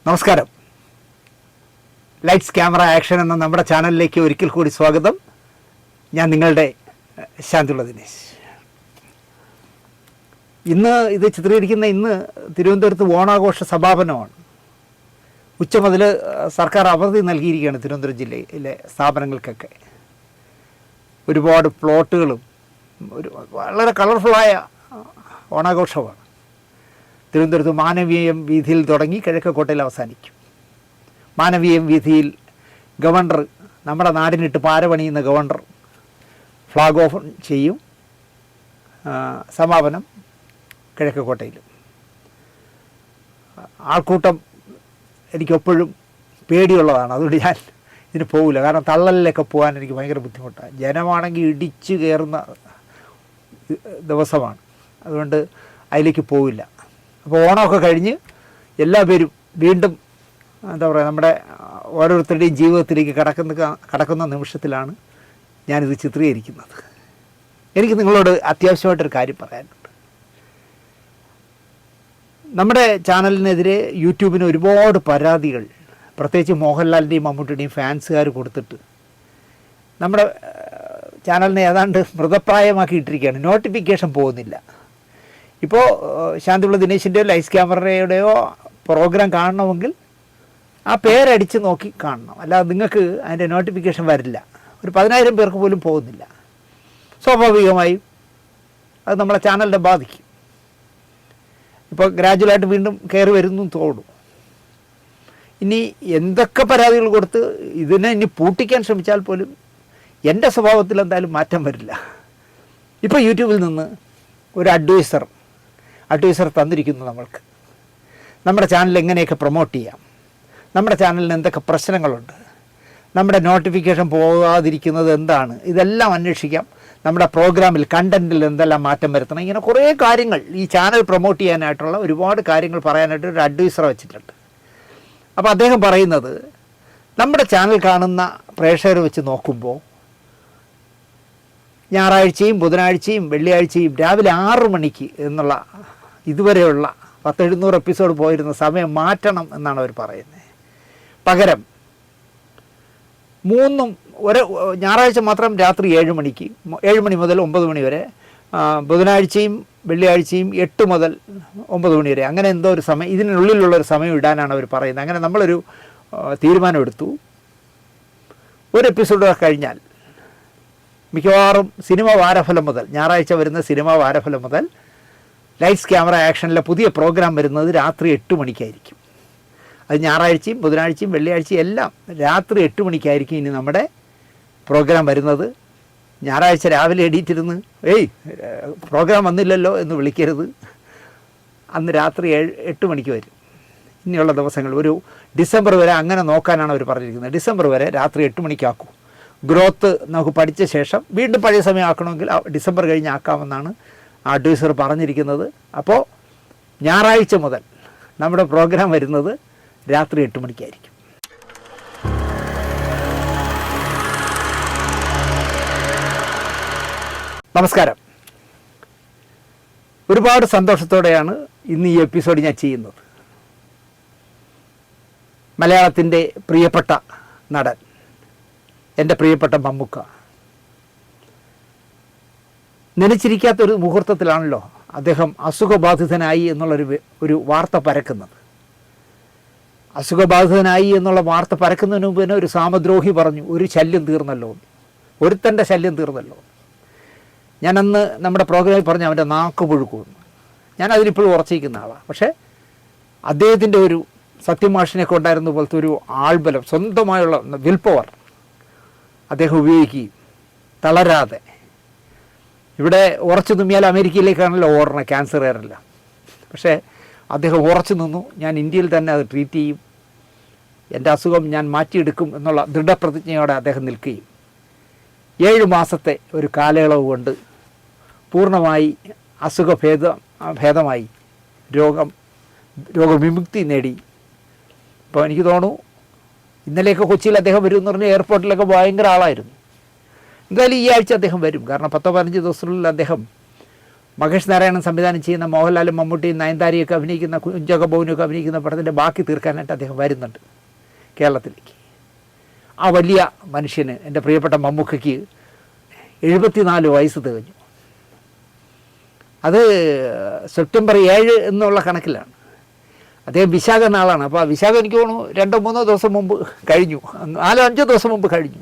നമസ്കാരം. Lights camera action എന്ന നമ്മുടെ ചാനലിലേക്ക് ഒരിക്കൽ കൂടി സ്വാഗതം. ഞാൻ നിങ്ങളുടെ ശാന്തിയുള്ള ദിനേശ്. ഇന്ന് ഇത് ചിത്രീകരിക്കുന്ന ഇന്ന് തിരുവനന്തപുരത്ത് ഓണാഘോഷ സമാപനമാണ്. ഉച്ച മുതൽ സർക്കാർ അവധി നൽകിയിരിക്കുകയാണ് തിരുവനന്തപുരം ജില്ലയിലെ സ്ഥാപനങ്ങൾക്കൊക്കെ. ഒരുപാട് പ്ലോട്ടുകളും വളരെ കളർഫുള്ളായ ഓണാഘോഷമാണ്. തിരുവനന്തപുരത്ത് മാനവീയം വീഥിയിൽ തുടങ്ങി കിഴക്കക്കോട്ടയിൽ അവസാനിക്കും. മാനവീയം വീഥിയിൽ ഗവർണർ, നമ്മുടെ നാടിനിട്ട് പാരപണിയുന്ന ഗവർണർ ഫ്ലാഗ് ഓഫ് ചെയ്യും. സമാപനം കിഴക്കക്കോട്ടയിൽ. ആൾക്കൂട്ടം എനിക്കെപ്പോഴും പേടിയുള്ളതാണ്, അതുകൊണ്ട് ഞാൻ ഇതിന് പോകില്ല. കാരണം തള്ളലിലൊക്കെ പോകാൻ എനിക്ക് ഭയങ്കര ബുദ്ധിമുട്ടാണ്. ജനമാണെങ്കിൽ ഇടിച്ചു കയറുന്ന ദിവസമാണ്, അതുകൊണ്ട് അതിലേക്ക് പോവില്ല. അപ്പോൾ ഓണമൊക്കെ കഴിഞ്ഞ് എല്ലാ പേരും വീണ്ടും എന്താ പറയുക, നമ്മുടെ ഓരോരുത്തരുടെയും ജീവിതത്തിലേക്ക് കടക്കുന്ന നിമിഷത്തിലാണ് ഞാനിത് ചിത്രീകരിക്കുന്നത്. എനിക്ക് നിങ്ങളോട് അത്യാവശ്യമായിട്ടൊരു കാര്യം പറയാനുണ്ട്. നമ്മുടെ ചാനലിനെതിരെ യൂട്യൂബിന് ഒരുപാട് പരാതികൾ, പ്രത്യേകിച്ച് മോഹൻലാലിൻ്റെയും മമ്മൂട്ടിയുടെയും ഫാൻസുകാർ കൊടുത്തിട്ട് നമ്മുടെ ചാനലിനെ ഏതാണ്ട് മൃതപ്രായമാക്കിയിട്ടിരിക്കുകയാണ്. നോട്ടിഫിക്കേഷൻ പോകുന്നില്ല. ഇപ്പോൾ ശാന്തിയുള്ള ദിനേശിൻ്റെയോ ലൈറ്റ്സ് ക്യാമറയുടെയോ പ്രോഗ്രാം കാണണമെങ്കിൽ ആ പേരടിച്ച് നോക്കി കാണണം, അല്ലാതെ നിങ്ങൾക്ക് അതിൻ്റെ നോട്ടിഫിക്കേഷൻ വരില്ല. ഒരു 10,000 പേർക്ക് പോലും പോകുന്നില്ല. സ്വാഭാവികമായും അത് നമ്മളെ ചാനലിനെ ബാധിക്കും. ഇപ്പോൾ ഗ്രാജുവലായിട്ട് വീണ്ടും കയറി വരുന്നു തോന്നും. ഇനി എന്തൊക്കെ പരാതികൾ കൊടുത്ത് ഇതിനെ ഇനി പൂട്ടിക്കാൻ ശ്രമിച്ചാൽ പോലും എൻ്റെ സ്വഭാവത്തിൽ എന്തായാലും മാറ്റം വരില്ല. ഇപ്പോൾ യൂട്യൂബിൽ നിന്ന് ഒരു അഡ്വൈസർ തന്നിരിക്കുന്നു നമ്മൾക്ക്. നമ്മുടെ ചാനൽ എങ്ങനെയൊക്കെ പ്രൊമോട്ട് ചെയ്യാം, നമ്മുടെ ചാനലിന് എന്തൊക്കെ പ്രശ്നങ്ങളുണ്ട്, നമ്മുടെ നോട്ടിഫിക്കേഷൻ പോകാതിരിക്കുന്നത് എന്താണ്, ഇതെല്ലാം അന്വേഷിക്കാം. നമ്മുടെ പ്രോഗ്രാമിൽ കണ്ടൻറ്റിൽ എന്തെല്ലാം മാറ്റം വരുത്തണം, ഇങ്ങനെ കുറേ കാര്യങ്ങൾ ഈ ചാനൽ പ്രൊമോട്ട് ചെയ്യാനായിട്ടുള്ള ഒരുപാട് കാര്യങ്ങൾ പറയാനായിട്ട് ഒരു അഡ്വൈസറെ വെച്ചിട്ടുണ്ട്. അപ്പോൾ അദ്ദേഹം പറയുന്നത്, നമ്മുടെ ചാനൽ കാണുന്ന പ്രേക്ഷകർ വെച്ച് നോക്കുമ്പോൾ ഞായറാഴ്ചയും ബുധനാഴ്ചയും വെള്ളിയാഴ്ചയും രാവിലെ 6 മണിക്ക് എന്നുള്ള ഇതുവരെയുള്ള 700 എപ്പിസോഡ് പോയിരുന്ന സമയം മാറ്റണം എന്നാണ് അവർ പറയുന്നത്. പകരം 3 ഞായറാഴ്ച മാത്രം രാത്രി 7 മണിക്ക്, 7 മണി മുതൽ 9 മണി വരെ, ബുധനാഴ്ചയും വെള്ളിയാഴ്ചയും 8 മുതൽ 9 മണി വരെ, അങ്ങനെ എന്തോ ഒരു സമയം, ഇതിനുള്ളിലുള്ളൊരു സമയം ഇടാനാണ് അവർ പറയുന്നത്. അങ്ങനെ നമ്മളൊരു തീരുമാനമെടുത്തു. ഒരു എപ്പിസോഡ് കഴിഞ്ഞാൽ മിക്കവാറും സിനിമ വാരഫലം മുതൽ, ഞായറാഴ്ച വരുന്ന സിനിമ വാരഫലം മുതൽ ലൈറ്റ്സ് ക്യാമറ ആക്ഷനിലെ പുതിയ പ്രോഗ്രാം വരുന്നത് രാത്രി 8 മണിക്കായിരിക്കും. അത് ഞായറാഴ്ചയും ബുധനാഴ്ചയും വെള്ളിയാഴ്ചയും എല്ലാം രാത്രി 8 മണിക്കായിരിക്കും ഇനി നമ്മുടെ പ്രോഗ്രാം വരുന്നത്. ഞായറാഴ്ച രാവിലെ എണീറ്റിരുന്ന് പ്രോഗ്രാം വന്നില്ലല്ലോ എന്ന് വിളിക്കരുത്. അന്ന് രാത്രി 8 മണിക്ക് വരും. ഇനിയുള്ള ദിവസങ്ങൾ ഒരു ഡിസംബർ വരെ അങ്ങനെ നോക്കാനാണ് അവർ പറഞ്ഞിരിക്കുന്നത്. ഡിസംബർ വരെ രാത്രി 8 മണിക്കാക്കും. ഗ്രോത്ത് നമുക്ക് പഠിച്ച ശേഷം വീണ്ടും പഴയ സമയം ആക്കണമെങ്കിൽ ഡിസംബർ കഴിഞ്ഞ് ആക്കാമെന്നാണ് അഡ്വൈസർ പറഞ്ഞിരിക്കുന്നത്. അപ്പോൾ ഞായറാഴ്ച മുതൽ നമ്മുടെ പ്രോഗ്രാം വരുന്നത് രാത്രി 8 മണിക്കായിരിക്കും. നമസ്കാരം. ഒരുപാട് സന്തോഷത്തോടെയാണ് ഇന്ന് ഈ എപ്പിസോഡ് ഞാൻ ചെയ്യുന്നത്. മലയാളത്തിൻ്റെ പ്രിയപ്പെട്ട നടൻ, എൻ്റെ പ്രിയപ്പെട്ട മമ്മൂക്ക, നനച്ചിരിക്കാത്തൊരു മുഹൂർത്തത്തിലാണല്ലോ അദ്ദേഹം അസുഖബാധിതനായി എന്നുള്ളൊരു വാർത്ത പരക്കുന്നത്. അസുഖബാധിതനായി എന്നുള്ള വാർത്ത പരക്കുന്നതിന് മുമ്പ് തന്നെ ഒരു സാമദ്രോഹി പറഞ്ഞു, ഒരു ശല്യം തീർന്നല്ലോ, ഒരുത്തൻ്റെ ശല്യം തീർന്നല്ലോ. ഞാനന്ന് നമ്മുടെ പ്രോഗ്രാമിൽ പറഞ്ഞു അവൻ്റെ നാക്ക് പുഴുക്കുമെന്ന്. ഞാൻ അതിലിപ്പോഴും ഉറച്ചിരിക്കുന്ന ആളാണ്. പക്ഷേ അദ്ദേഹത്തിൻ്റെ ഒരു സത്യമാഷിനെ കൊണ്ടായിരുന്ന പോലത്തെ ഒരു ആൾബലം, സ്വന്തമായുള്ള വിൽ പവർ അദ്ദേഹം ഉപയോഗിക്കുകയും തളരാതെ, ഇവിടെ ഉറച്ചു തുമ്മിയാൽ അമേരിക്കയിലേക്കാണല്ലോ ഓടണം ക്യാൻസറുകാരല്ല, പക്ഷേ അദ്ദേഹം ഉറച്ചു നിന്നു. ഞാൻ ഇന്ത്യയിൽ തന്നെ അത് ട്രീറ്റ് ചെയ്യും, എൻ്റെ അസുഖം ഞാൻ മാറ്റിയെടുക്കും എന്നുള്ള ദൃഢപ്രതിജ്ഞയോടെ അദ്ദേഹം നിൽക്കുകയും 7 മാസത്തെ ഒരു കാലയളവ് കൊണ്ട് പൂർണ്ണമായി ഭേദമായി രോഗവിമുക്തി നേടി. ഇപ്പോൾ എനിക്ക് തോന്നുന്നു ഇന്നലെയൊക്കെ കൊച്ചിയിൽ അദ്ദേഹം വരും എന്ന് പറഞ്ഞാൽ എയർപോർട്ടിലൊക്കെ ഭയങ്കര ആളായിരുന്നു. എന്തായാലും ഈ ആഴ്ച അദ്ദേഹം വരും. കാരണം 10-15 ദിവസത്തിനുള്ളിൽ അദ്ദേഹം മഹേഷ് നാരായണൻ സംവിധാനം ചെയ്യുന്ന മോഹൻലാലും മമ്മൂട്ടിയും നയൻതാരയൊക്കെ അഭിനയിക്കുന്ന കുഞ്ചാക്കോ ബോബനുമൊക്കെ അഭിനയിക്കുന്ന പടത്തിൻ്റെ ബാക്കി തീർക്കാനായിട്ട് അദ്ദേഹം വരുന്നുണ്ട് കേരളത്തിലേക്ക്. ആ വലിയ മനുഷ്യന്, എൻ്റെ പ്രിയപ്പെട്ട മമ്മൂക്കയ്ക്ക് 74 വയസ്സ് തികഞ്ഞു. അത് സെപ്റ്റംബർ 7 എന്നുള്ള കണക്കിലാണ്. അദ്ദേഹം വിശാഖ നാളാണ്. അപ്പോൾ ആ വിശാഖം എനിക്ക് തോന്നുന്നു 2-3 ദിവസം മുമ്പ് കഴിഞ്ഞു, 4-5 ദിവസം മുമ്പ് കഴിഞ്ഞു.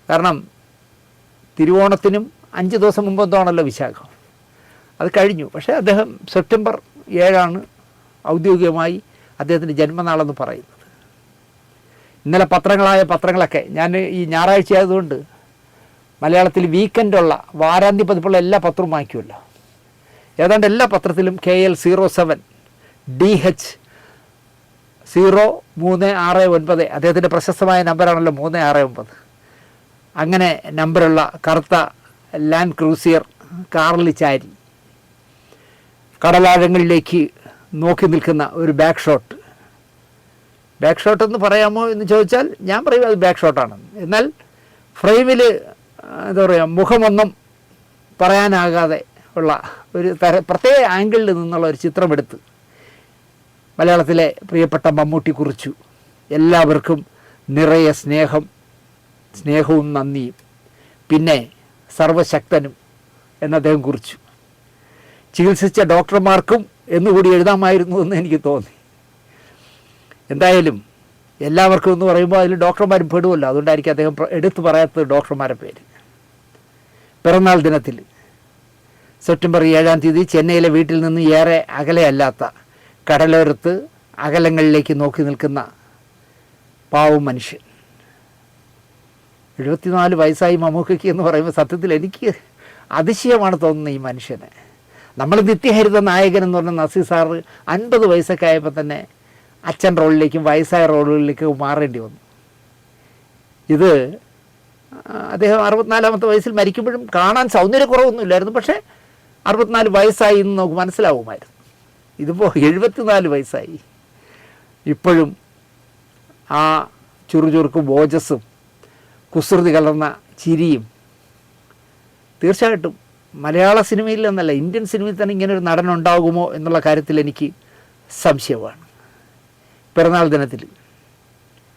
കാരണം തിരുവോണത്തിനും 5 ദിവസം മുമ്പ് എന്താണല്ലോ വിശാഖം, അത് കഴിഞ്ഞു. പക്ഷേ അദ്ദേഹം സെപ്റ്റംബർ 7 ഔദ്യോഗികമായി അദ്ദേഹത്തിൻ്റെ ജന്മനാളെന്ന് പറയുന്നത്. ഇന്നലെ പത്രങ്ങളൊക്കെ ഞാൻ ഈ ഞായറാഴ്ച ആയതുകൊണ്ട് മലയാളത്തിൽ വീക്കെൻഡുള്ള വാരാന്ത്യ പതിപ്പുള്ള എല്ലാ പത്രവും വായിക്കുമല്ലോ. ഏതാണ്ട് എല്ലാ പത്രത്തിലും KL 07 DH 0369 അദ്ദേഹത്തിൻ്റെ പ്രശസ്തമായ നമ്പറാണല്ലോ 369. അങ്ങനെ നമ്പറുള്ള കറുത്ത ലാൻഡ് ക്രൂസിയർ കാറിൽ ചാരി കടലാഴങ്ങളിലേക്ക് നോക്കി നിൽക്കുന്ന ഒരു ബാക്ക് ഷോട്ട് എന്ന് പറയാമോ എന്ന് ചോദിച്ചാൽ ഞാൻ പറയും അത് ബാക്ക് ഷോട്ടാണെന്ന്. എന്നാൽ ഫ്രെയിമിൽ എന്താ പറയുക, മുഖമൊന്നും പറയാനാകാതെ ഉള്ള ഒരു പ്രത്യേക ആംഗിളിൽ നിന്നുള്ള ഒരു ചിത്രമെടുത്ത് മലയാളത്തിലെ പ്രിയപ്പെട്ട മമ്മൂട്ടി കുറിച്ചു. എല്ലാവർക്കും നിറയെ സ്നേഹവും നന്ദിയും, പിന്നെ സർവശക്തനും എന്ന് അദ്ദേഹം കുറിച്ചു. ചികിത്സിച്ച ഡോക്ടർമാർക്കും എന്നുകൂടി എഴുതാമായിരുന്നു എന്ന് എനിക്ക് തോന്നി. എന്തായാലും എല്ലാവർക്കും എന്ന് പറയുമ്പോൾ അതിൽ ഡോക്ടർമാരും പെടുമല്ലോ, അതുകൊണ്ടായിരിക്കും അദ്ദേഹം എടുത്തു പറയാത്തത് ഡോക്ടർമാരുടെ പേര്. പിറന്നാൾ ദിനത്തിൽ സെപ്റ്റംബർ 7 ചെന്നൈയിലെ വീട്ടിൽ നിന്ന് ഏറെ അകലെയല്ലാത്ത കടലോരത്ത് അകലങ്ങളിലേക്ക് നോക്കി നിൽക്കുന്ന പാവം മനുഷ്യൻ. 74 വയസ്സായി മമ്മൂക്കയ്ക്ക് എന്ന് പറയുമ്പോൾ സത്യത്തിൽ എനിക്ക് അതിശയമാണ് തോന്നുന്നത് ഈ മനുഷ്യനെ. നമ്മൾ നിത്യഹരിത നായകൻ എന്ന് പറഞ്ഞ നസീർ സാറ് 50 വയസ്സൊക്കെ ആയപ്പോൾ തന്നെ അച്ഛൻ റോളിലേക്കും വയസ്സായ റോളുകളിലേക്കും മാറേണ്ടി വന്നു. ഇത് അദ്ദേഹം 64ാമത്തെ വയസ്സിൽ മരിക്കുമ്പോഴും കാണാൻ സൗന്ദര്യക്കുറവൊന്നുമില്ലായിരുന്നു. പക്ഷേ 64 വയസ്സായി എന്ന് നമുക്ക് മനസ്സിലാവുമായിരുന്നു. ഇതിപ്പോൾ 74 വയസ്സായി. ഇപ്പോഴും ആ ചുറുചുറുക്കും ഓജസ്സും കുസൃതി കലർന്ന ചിരിയും. തീർച്ചയായിട്ടും മലയാള സിനിമയിൽ എന്നല്ല, ഇന്ത്യൻ സിനിമയിൽ തന്നെ ഇങ്ങനൊരു നടനുണ്ടാകുമോ എന്നുള്ള കാര്യത്തിൽ എനിക്ക് സംശയമാണ്. പിറന്നാൾ ദിനത്തിൽ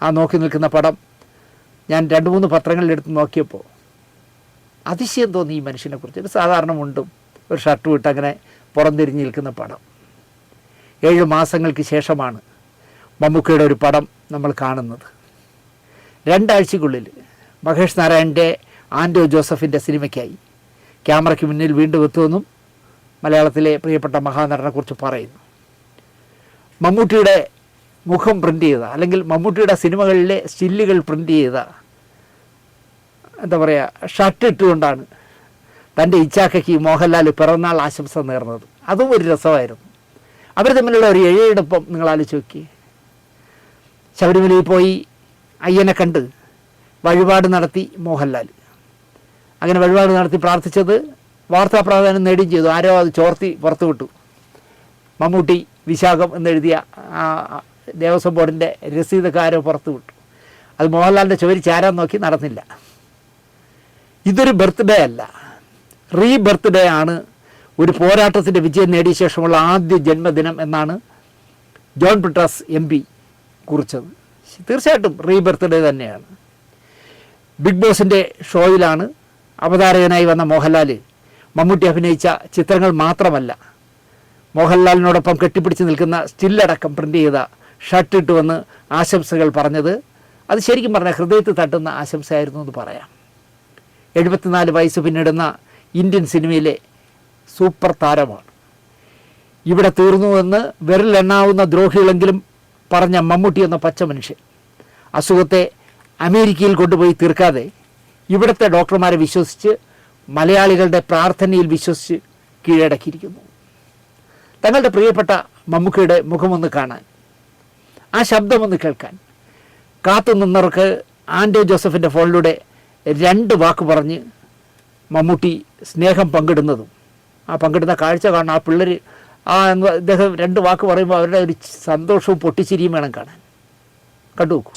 ആ നോക്കി നിൽക്കുന്ന പടം ഞാൻ 2-3 പത്രങ്ങളിലെടുത്ത് നോക്കിയപ്പോൾ അതിശയം തോന്നി ഈ മനുഷ്യനെക്കുറിച്ച്. ഒരു സാധാരണ മുണ്ടും ഒരു ഷർട്ടും ഇട്ട് അങ്ങനെ പുറംതിരിഞ്ഞ് നിൽക്കുന്ന പടം. 7 മാസങ്ങൾക്ക് ശേഷമാണ് മമ്മൂക്കയുടെ ഒരു പടം നമ്മൾ കാണുന്നത്. 2 ആഴ്ചയ്ക്കുള്ളിൽ മഹേഷ് നാരായണൻ്റെ ആൻഡോ ജോസഫിൻ്റെ സിനിമയ്ക്കായി ക്യാമറയ്ക്ക് മുന്നിൽ വീണ്ടും എത്തുമെന്നും മലയാളത്തിലെ പ്രിയപ്പെട്ട മഹാനടനെക്കുറിച്ച് പറയുന്നു. മമ്മൂട്ടിയുടെ മുഖം പ്രിൻ്റ് ചെയ്ത, അല്ലെങ്കിൽ മമ്മൂട്ടിയുടെ സിനിമകളിലെ സ്റ്റില്ലുകൾ പ്രിൻ്റ് ചെയ്ത എന്താ പറയുക ഷർട്ട് ഇട്ടുകൊണ്ടാണ് തൻ്റെ ഇച്ചാക്കയ്ക്ക് മോഹൻലാൽ പിറന്നാൾ ആശംസ നേർന്നത്. അതും ഒരു രസമായിരുന്നു. അവർ തമ്മിലുള്ള ഒരു എഴയെടുപ്പം നിങ്ങൾ ആലോചിച്ച് നോക്കി. ശബരിമലയിൽ പോയി അയ്യനെ കണ്ട് വഴിപാട് നടത്തി മോഹൻലാൽ. അങ്ങനെ വഴിപാട് നടത്തി പ്രാർത്ഥിച്ചത് വാർത്താ പ്രാധാന്യം നേടുകയും ചെയ്തു. ആരോ അത് ചോർത്തി പുറത്തു വിട്ടു. മമ്മൂട്ടി വിശാഖം എന്നെഴുതിയ ദേവസ്വം ബോർഡിൻ്റെ രസീതൊക്കെ ആരോ പുറത്തു വിട്ടു. അത് മോഹൻലാലിൻ്റെ ചുവരി ചാരാൻ നോക്കി, നടന്നില്ല. ഇതൊരു ബർത്ത്ഡേ അല്ല, ബർത്ത്ഡേ ആണ്. ഒരു പോരാട്ടത്തിൻ്റെ വിജയം നേടിയ ശേഷമുള്ള ആദ്യ ജന്മദിനം എന്നാണ് ജോൺ ബ്രിട്ടാസ് MP കുറിച്ചത്. തീർച്ചയായിട്ടും ബർത്ത്ഡേ തന്നെയാണ്. ബിഗ് ബോസിൻ്റെ ഷോയിലാണ് അവതാരകനായി വന്ന മോഹൻലാൽ മമ്മൂട്ടി അഭിനയിച്ച ചിത്രങ്ങൾ മാത്രമല്ല, മോഹൻലാലിനോടൊപ്പം കെട്ടിപ്പിടിച്ച് നിൽക്കുന്ന സ്റ്റില്ലടക്കം പ്രിൻ്റ് ചെയ്ത ഷർട്ട് ഇട്ട് വന്ന് ആശംസകൾ പറഞ്ഞത്. അത് ശരിക്കും പറഞ്ഞാൽ ഹൃദയത്തിൽ തട്ടുന്ന ആശംസയായിരുന്നു എന്ന് പറയാം. 74 വയസ്സ് പിന്നിടുന്ന ഇന്ത്യൻ സിനിമയിലെ സൂപ്പർ താരമാണ്. ഇവിടെ തീർന്നുവെന്ന് വിരലെണ്ണാവുന്ന ദ്രോഹികളെങ്കിലും പറഞ്ഞ മമ്മൂട്ടി എന്ന പച്ച മനുഷ്യൻ അസുഖത്തെ അമേരിക്കയിൽ കൊണ്ടുപോയി തീർക്കാതെ ഇവിടുത്തെ ഡോക്ടർമാരെ വിശ്വസിച്ച്, മലയാളികളുടെ പ്രാർത്ഥനയിൽ വിശ്വസിച്ച് കീഴടക്കിയിരിക്കുന്നു. തങ്ങളുടെ പ്രിയപ്പെട്ട മമ്മൂക്കയുടെ മുഖമൊന്ന് കാണാൻ, ആ ശബ്ദമൊന്ന് കേൾക്കാൻ കാത്തു നിന്നവർക്ക് ആൻഡോ ജോസഫിൻ്റെ ഫോണിലൂടെ 2 വാക്ക് പറഞ്ഞ് മമ്മൂട്ടി സ്നേഹം പങ്കിടുന്നതും, ആ പങ്കിടുന്ന കാഴ്ച കാണാൻ, ആ പിള്ളേർ ഇദ്ദേഹം 2 വാക്ക് പറയുമ്പോൾ അവരുടെ ഒരു സന്തോഷവും പൊട്ടിച്ചിരിയും വേണം കാണാൻ. കണ്ടു നോക്കൂ.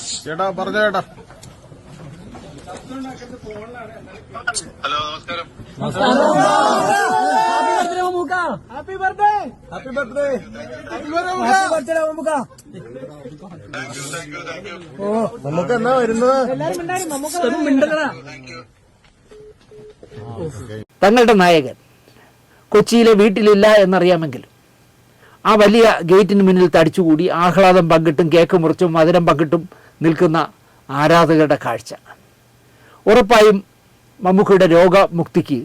ഹലോ, നമസ്കാരം. നമുക്ക് എന്നാ വരുന്നത്? തങ്ങളുടെ നായകൻ കൊച്ചിയിലെ വീട്ടിലില്ല എന്നറിയാമെങ്കിലും ആ വലിയ ഗേറ്റിന് മുന്നിൽ തടിച്ചുകൂടി ആഹ്ലാദം പങ്കിട്ടും കേക്ക് മുറിച്ചും മധുരം പങ്കിട്ടും നിൽക്കുന്ന ആരാധകരുടെ കാഴ്ച ഉറപ്പായും മമ്മൂക്കയുടെ രോഗമുക്തിക്ക്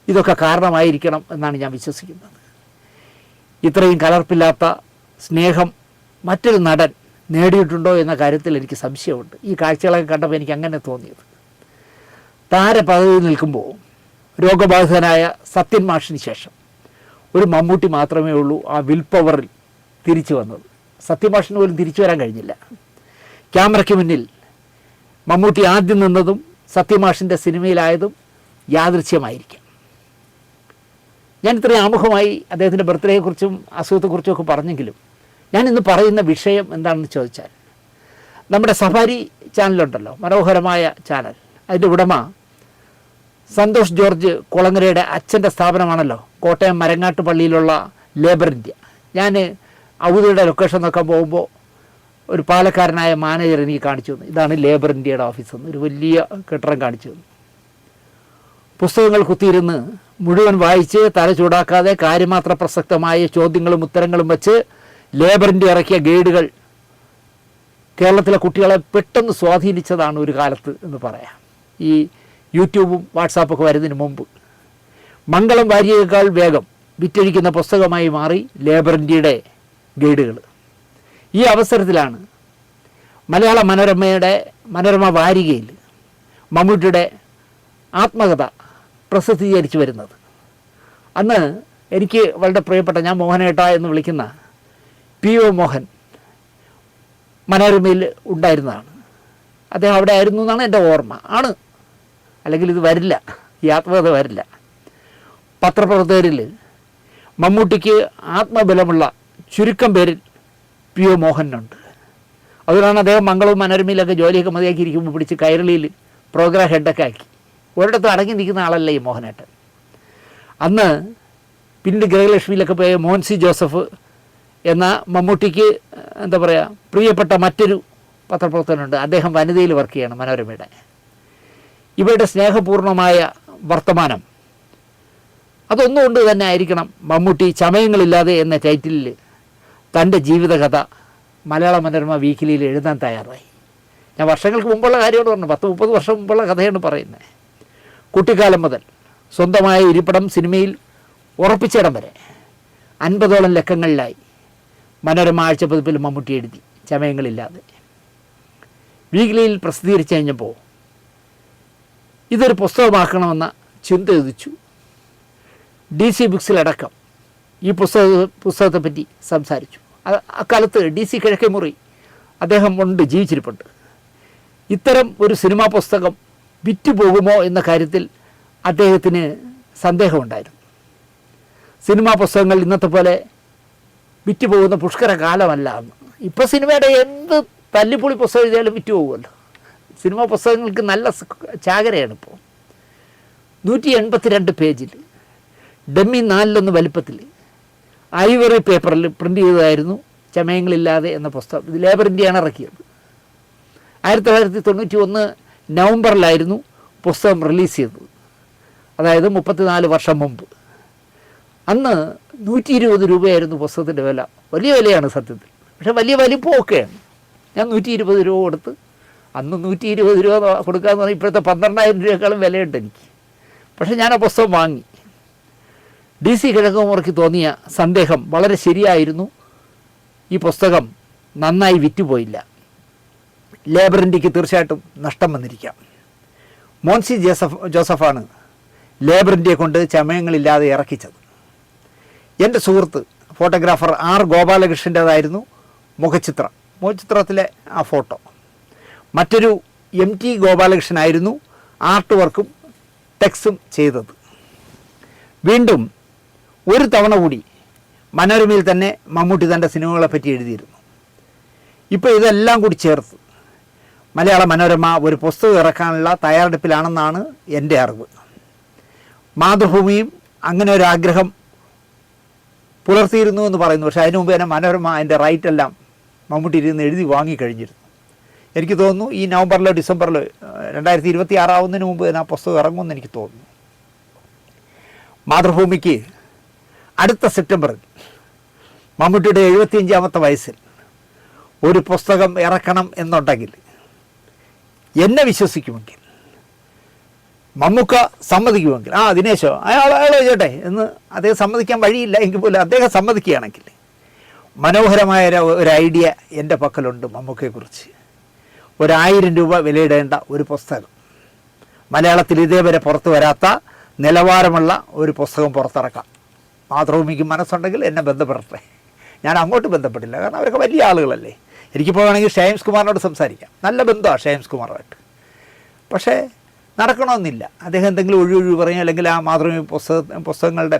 ഇതൊക്കെ കാരണമായിരിക്കണം എന്നാണ് ഞാൻ വിശ്വസിക്കുന്നത്. ഇത്രയും കലർപ്പില്ലാത്ത സ്നേഹം മറ്റൊരു നടൻ നേടിയിട്ടുണ്ടോ എന്ന കാര്യത്തിൽ എനിക്ക് സംശയമുണ്ട്. ഈ കാഴ്ചകളൊക്കെ കണ്ടപ്പോൾ എനിക്ക് അങ്ങനെ തോന്നിയത്. താരപദവിയിൽ നിൽക്കുമ്പോൾ രോഗബാധിതനായ സത്യൻ മാഷിന് ശേഷം ഒരു മമ്മൂട്ടി മാത്രമേ ഉള്ളൂ ആ വിൽ പവറിൽ തിരിച്ചു വന്നത്. സത്യമാഷിന് പോലും തിരിച്ചു വരാൻ കഴിഞ്ഞില്ല. ക്യാമറയ്ക്ക് മുന്നിൽ മമ്മൂട്ടി ആദ്യം നിന്നതും സത്യമാഷിൻ്റെ സിനിമയിലായതും യാദൃച്ഛ്യമായിരിക്കാം. ഞാൻ ഇത്രയും ആമുഖമായി അദ്ദേഹത്തിൻ്റെ ബർത്ത്ഡേയെക്കുറിച്ചും അസുഖത്തെക്കുറിച്ചും ഒക്കെ പറഞ്ഞെങ്കിലും ഞാൻ ഇന്ന് പറയുന്ന വിഷയം എന്താണെന്ന് ചോദിച്ചാൽ, നമ്മുടെ സഫാരി ചാനലുണ്ടല്ലോ, മനോഹരമായ ചാനൽ, അതിൻ്റെ ഉടമ സന്തോഷ് ജോർജ് കുളങ്ങരയുടെ അച്ഛൻ്റെ സ്ഥാപനമാണല്ലോ കോട്ടയം മരങ്ങാട്ട് പള്ളിയിലുള്ള ലേബർ ഇന്ത്യ. ഞാൻ ഔദ്യോഗിക ലൊക്കേഷൻ നോക്കാൻ പോകുമ്പോൾ ഒരു പാലക്കാരനായ മാനേജർ എനിക്ക് കാണിച്ചു തന്നു, ഇതാണ് ലേബർ ഇന്ത്യയുടെ ഓഫീസെന്ന്. ഒരു വലിയ കെട്ടിടം കാണിച്ചു തന്നു. പുസ്തകങ്ങൾ കുത്തിയിരുന്ന് മുഴുവൻ വായിച്ച് തല ചൂടാക്കാതെ കാര്യമാത്ര പ്രസക്തമായ ചോദ്യങ്ങളും ഉത്തരങ്ങളും വെച്ച് ലേബർ ഇന്ത്യ ഇറക്കിയ ഗൈഡുകൾ കേരളത്തിലെ കുട്ടികളെ പെട്ടെന്ന് സ്വാധീനിച്ചതാണ് ഒരു കാലത്ത് എന്ന് പറയാം. ഈ യൂട്യൂബും വാട്സാപ്പൊക്കെ വരുന്നതിന് മുമ്പ് മംഗളം വാരിയേക്കാൾ വേഗം വിറ്റഴിക്കുന്ന പുസ്തകമായി മാറി ലേബർ ഇന്ത്യയുടെ ഗൈഡുകൾ. ഈ അവസരത്തിലാണ് മലയാള മനോരമ വാരികയിൽ മമ്മൂട്ടിയുടെ ആത്മകഥ പ്രസിദ്ധീകരിച്ചു വരുന്നത്. അന്ന് എനിക്ക് വളരെ പ്രിയപ്പെട്ട, ഞാൻ മോഹനേട്ട എന്ന് വിളിക്കുന്ന P.O. മോഹൻ മനോരമയിൽ ഉണ്ടായിരുന്നതാണ്. അദ്ദേഹം അവിടെ ആയിരുന്നു എന്നാണ് എൻ്റെ ഓർമ്മ. ആണ്, അല്ലെങ്കിൽ ഇത് വരില്ല, ഈ ആത്മകഥ വരില്ല. പത്രപ്രവർത്തകരിൽ മമ്മൂട്ടിക്ക് ആത്മബലമുള്ള ചുരുക്കം പേരിൽ P.O. മോഹനുണ്ട്. അതുകൊണ്ടാണ് അദ്ദേഹം മംഗളവും മനോരമയിലൊക്കെ ജോലിയൊക്കെ മതിയാക്കിയിരിക്കുമ്പോൾ പിടിച്ച് കൈരളിയിൽ പ്രോഗ്രാം ഹെഡൊക്കെ ആക്കി. ഒരിടത്തും അടങ്ങി നിൽക്കുന്ന ആളല്ല ഈ മോഹനേട്ടൻ. അന്ന് പിന്നീട് ഗൃഹലക്ഷ്മിയിലൊക്കെ പോയ മോൻസി ജോസഫ് എന്ന മമ്മൂട്ടിക്ക് എന്താ പറയുക പ്രിയപ്പെട്ട മറ്റൊരു പത്രപ്രവർത്തകനുണ്ട്. അദ്ദേഹം വനിതയിൽ വർക്ക് ചെയ്യണം മനോരമയുടെ. ഇവരുടെ സ്നേഹപൂർണമായ വർത്തമാനം അതൊന്നുകൊണ്ട് തന്നെ ആയിരിക്കണം മമ്മൂട്ടി ചമയങ്ങളില്ലാതെ എന്ന ടൈറ്റിലിൽ തൻ്റെ ജീവിതകഥ മലയാള മനോരമ വീക്കിലിയിൽ എഴുതാൻ തയ്യാറായി. ഞാൻ വർഷങ്ങൾക്ക് മുമ്പുള്ള കാര്യമാണ് പറഞ്ഞു, 10-30 വർഷം മുമ്പുള്ള കഥയാണ് പറയുന്നത്. കുട്ടിക്കാലം മുതൽ സ്വന്തമായ ഇരിപ്പിടം സിനിമയിൽ ഉറപ്പിച്ചിടം വരെ 50ഓളം ലക്കങ്ങളിലായി മനോരമ ആഴ്ചപ്പതിപ്പിൽ മമ്മൂട്ടി എഴുതി ചമയങ്ങളില്ലാതെ. വീക്കിലിയിൽ പ്രസിദ്ധീകരിച്ചു കഴിഞ്ഞപ്പോൾ ഇതൊരു പുസ്തകമാക്കണമെന്ന ചിന്ത ഉദിച്ചു. DC ബുക്സിലടക്കം ഈ പുസ്തകത്തെപ്പറ്റി സംസാരിച്ചു. അക്കാലത്ത് DC കിഴക്കേമുറി അദ്ദേഹം ഉണ്ട്, ജീവിച്ചിരിപ്പുണ്ട്. ഇത്തരം ഒരു സിനിമാ പുസ്തകം വിറ്റുപോകുമോ എന്ന കാര്യത്തിൽ അദ്ദേഹത്തിന് സന്ദേഹമുണ്ടായിരുന്നു. സിനിമാ പുസ്തകങ്ങൾ ഇന്നത്തെ പോലെ വിറ്റുപോകുന്ന പുഷ്കര കാലമല്ല അന്ന്. ഇപ്പോൾ സിനിമയുടെ എന്ത് തല്ലിപ്പൊളി പുസ്തകം എഴുതിയാലും വിറ്റുപോകുമല്ലോ. സിനിമാ പുസ്തകങ്ങൾക്ക് നല്ല ചാകരയാണ് ഇപ്പോൾ. 182 പേജിൽ ഡമ്മി 4:1 വലിപ്പത്തിൽ ഐവറി പേപ്പറിൽ പ്രിൻ്റ് ചെയ്തതായിരുന്നു ചമയങ്ങളില്ലാതെ എന്ന പുസ്തകം. ഇത് ലേബർ ഇന്ത്യയാണ് ഇറക്കിയത്. 1991 നവംബറിലായിരുന്നു പുസ്തകം റിലീസ് ചെയ്തത്, അതായത് 34 വർഷം മുമ്പ്. അന്ന് 120 രൂപയായിരുന്നു പുസ്തകത്തിൻ്റെ വില. വലിയ വിലയാണ് സത്യത്തിൽ, പക്ഷേ വലിയ വലിപ്പമൊക്കെയാണ്. ഞാൻ 120 രൂപ കൊടുത്ത്, അന്ന് 120 രൂപ കൊടുക്കാമെന്ന് പറഞ്ഞാൽ ഇപ്പോഴത്തെ 12,000 രൂപയേക്കാളും വിലയുണ്ട് എനിക്ക്. പക്ഷേ ഞാൻ ആ പുസ്തകം വാങ്ങി. DC കിഴക്കുമുറിക്ക് തോന്നിയ സന്ദേഹം വളരെ ശരിയായിരുന്നു. ഈ പുസ്തകം നന്നായി വിറ്റുപോയില്ല. ലേബർ ഇന്ത്യക്ക് തീർച്ചയായിട്ടും നഷ്ടം വന്നിരിക്കാം. മോൻസി ജോസഫാണ് ലേബർ ഇന്ത്യയെ കൊണ്ട് ചമയങ്ങളില്ലാതെ ഇറക്കിച്ചത്. എൻ്റെ സുഹൃത്ത് ഫോട്ടോഗ്രാഫർ R. ഗോപാലകൃഷ്ണൻ്റേതായിരുന്നു മുഖചിത്രത്തിലെ ആ ഫോട്ടോ. മറ്റൊരു MT ഗോപാലകൃഷ്ണനായിരുന്നു ആർട്ട് വർക്കും ടെക്സ്റ്റും ചെയ്തത്. വീണ്ടും ഒരു തവണ കൂടി മനോരമയിൽ തന്നെ മമ്മൂട്ടി തൻ്റെ സിനിമകളെപ്പറ്റി എഴുതിയിരുന്നു. ഇപ്പോൾ ഇതെല്ലാം കൂടി ചേർത്ത് മലയാള മനോരമ ഒരു പുസ്തകം ഇറക്കാനുള്ള തയ്യാറെടുപ്പിലാണെന്നാണ് എൻ്റെ അറിവ്. മാതൃഭൂമിയും അങ്ങനെ ഒരു ആഗ്രഹം പുലർത്തിയിരുന്നു എന്ന് പറയുന്നു. പക്ഷേ അതിനു മുമ്പ് തന്നെ മനോരമ അതിൻ്റെ റൈറ്റെല്ലാം മമ്മൂട്ടി ഇരുന്ന് എഴുതി വാങ്ങിക്കഴിഞ്ഞിരുന്നു. എനിക്ക് തോന്നുന്നു ഈ നവംബറിലോ ഡിസംബറിലോ 2026 ആവുന്നതിന് മുമ്പ് തന്നെ ആ പുസ്തകം ഇറങ്ങുമെന്ന് എനിക്ക് തോന്നുന്നു. മാതൃഭൂമിക്ക് അടുത്ത സെപ്റ്റംബറിൽ മമ്മൂട്ടിയുടെ 75ാമത്തെ വയസ്സിൽ ഒരു പുസ്തകം ഇറക്കണം എന്നുണ്ടെങ്കിൽ എന്നെ വിശ്വസിക്കുമെങ്കിൽ, മമ്മൂക്ക സമ്മതിക്കുമെങ്കിൽ, ദിനേശോ അയാൾ ചോട്ടെ എന്ന് അദ്ദേഹം സമ്മതിക്കാൻ വഴിയില്ല എങ്കിൽ പോലും അദ്ദേഹം സമ്മതിക്കുകയാണെങ്കിൽ മനോഹരമായ ഒരു ഐഡിയ എൻ്റെ പക്കലുണ്ട്. മമ്മൂക്കയെക്കുറിച്ച് 1000 രൂപ വിലയിടേണ്ട ഒരു പുസ്തകം, മലയാളത്തിൽ ഇതേവരെ പുറത്തു വരാത്ത നിലവാരമുള്ള ഒരു പുസ്തകം പുറത്തിറക്കാം. മാതൃഭൂമിക്ക് മനസ്സുണ്ടെങ്കിൽ എന്നെ ബന്ധപ്പെടട്ടെ. ഞാൻ അങ്ങോട്ട് ബന്ധപ്പെട്ടില്ല, കാരണം അവരൊക്കെ വലിയ ആളുകളല്ലേ. എനിക്കിപ്പോൾ വേണമെങ്കിൽ ഷൈംസ് കുമാറിനോട് സംസാരിക്കാം, നല്ല ബന്ധമാണ് ഷൈംസ് കുമാറുമായിട്ട്. പക്ഷേ നടക്കണമെന്നില്ല. അദ്ദേഹം എന്തെങ്കിലും ഒഴിവൊഴിവ് പറയും, അല്ലെങ്കിൽ ആ മാതൃഭൂമി പുസ്തകങ്ങളുടെ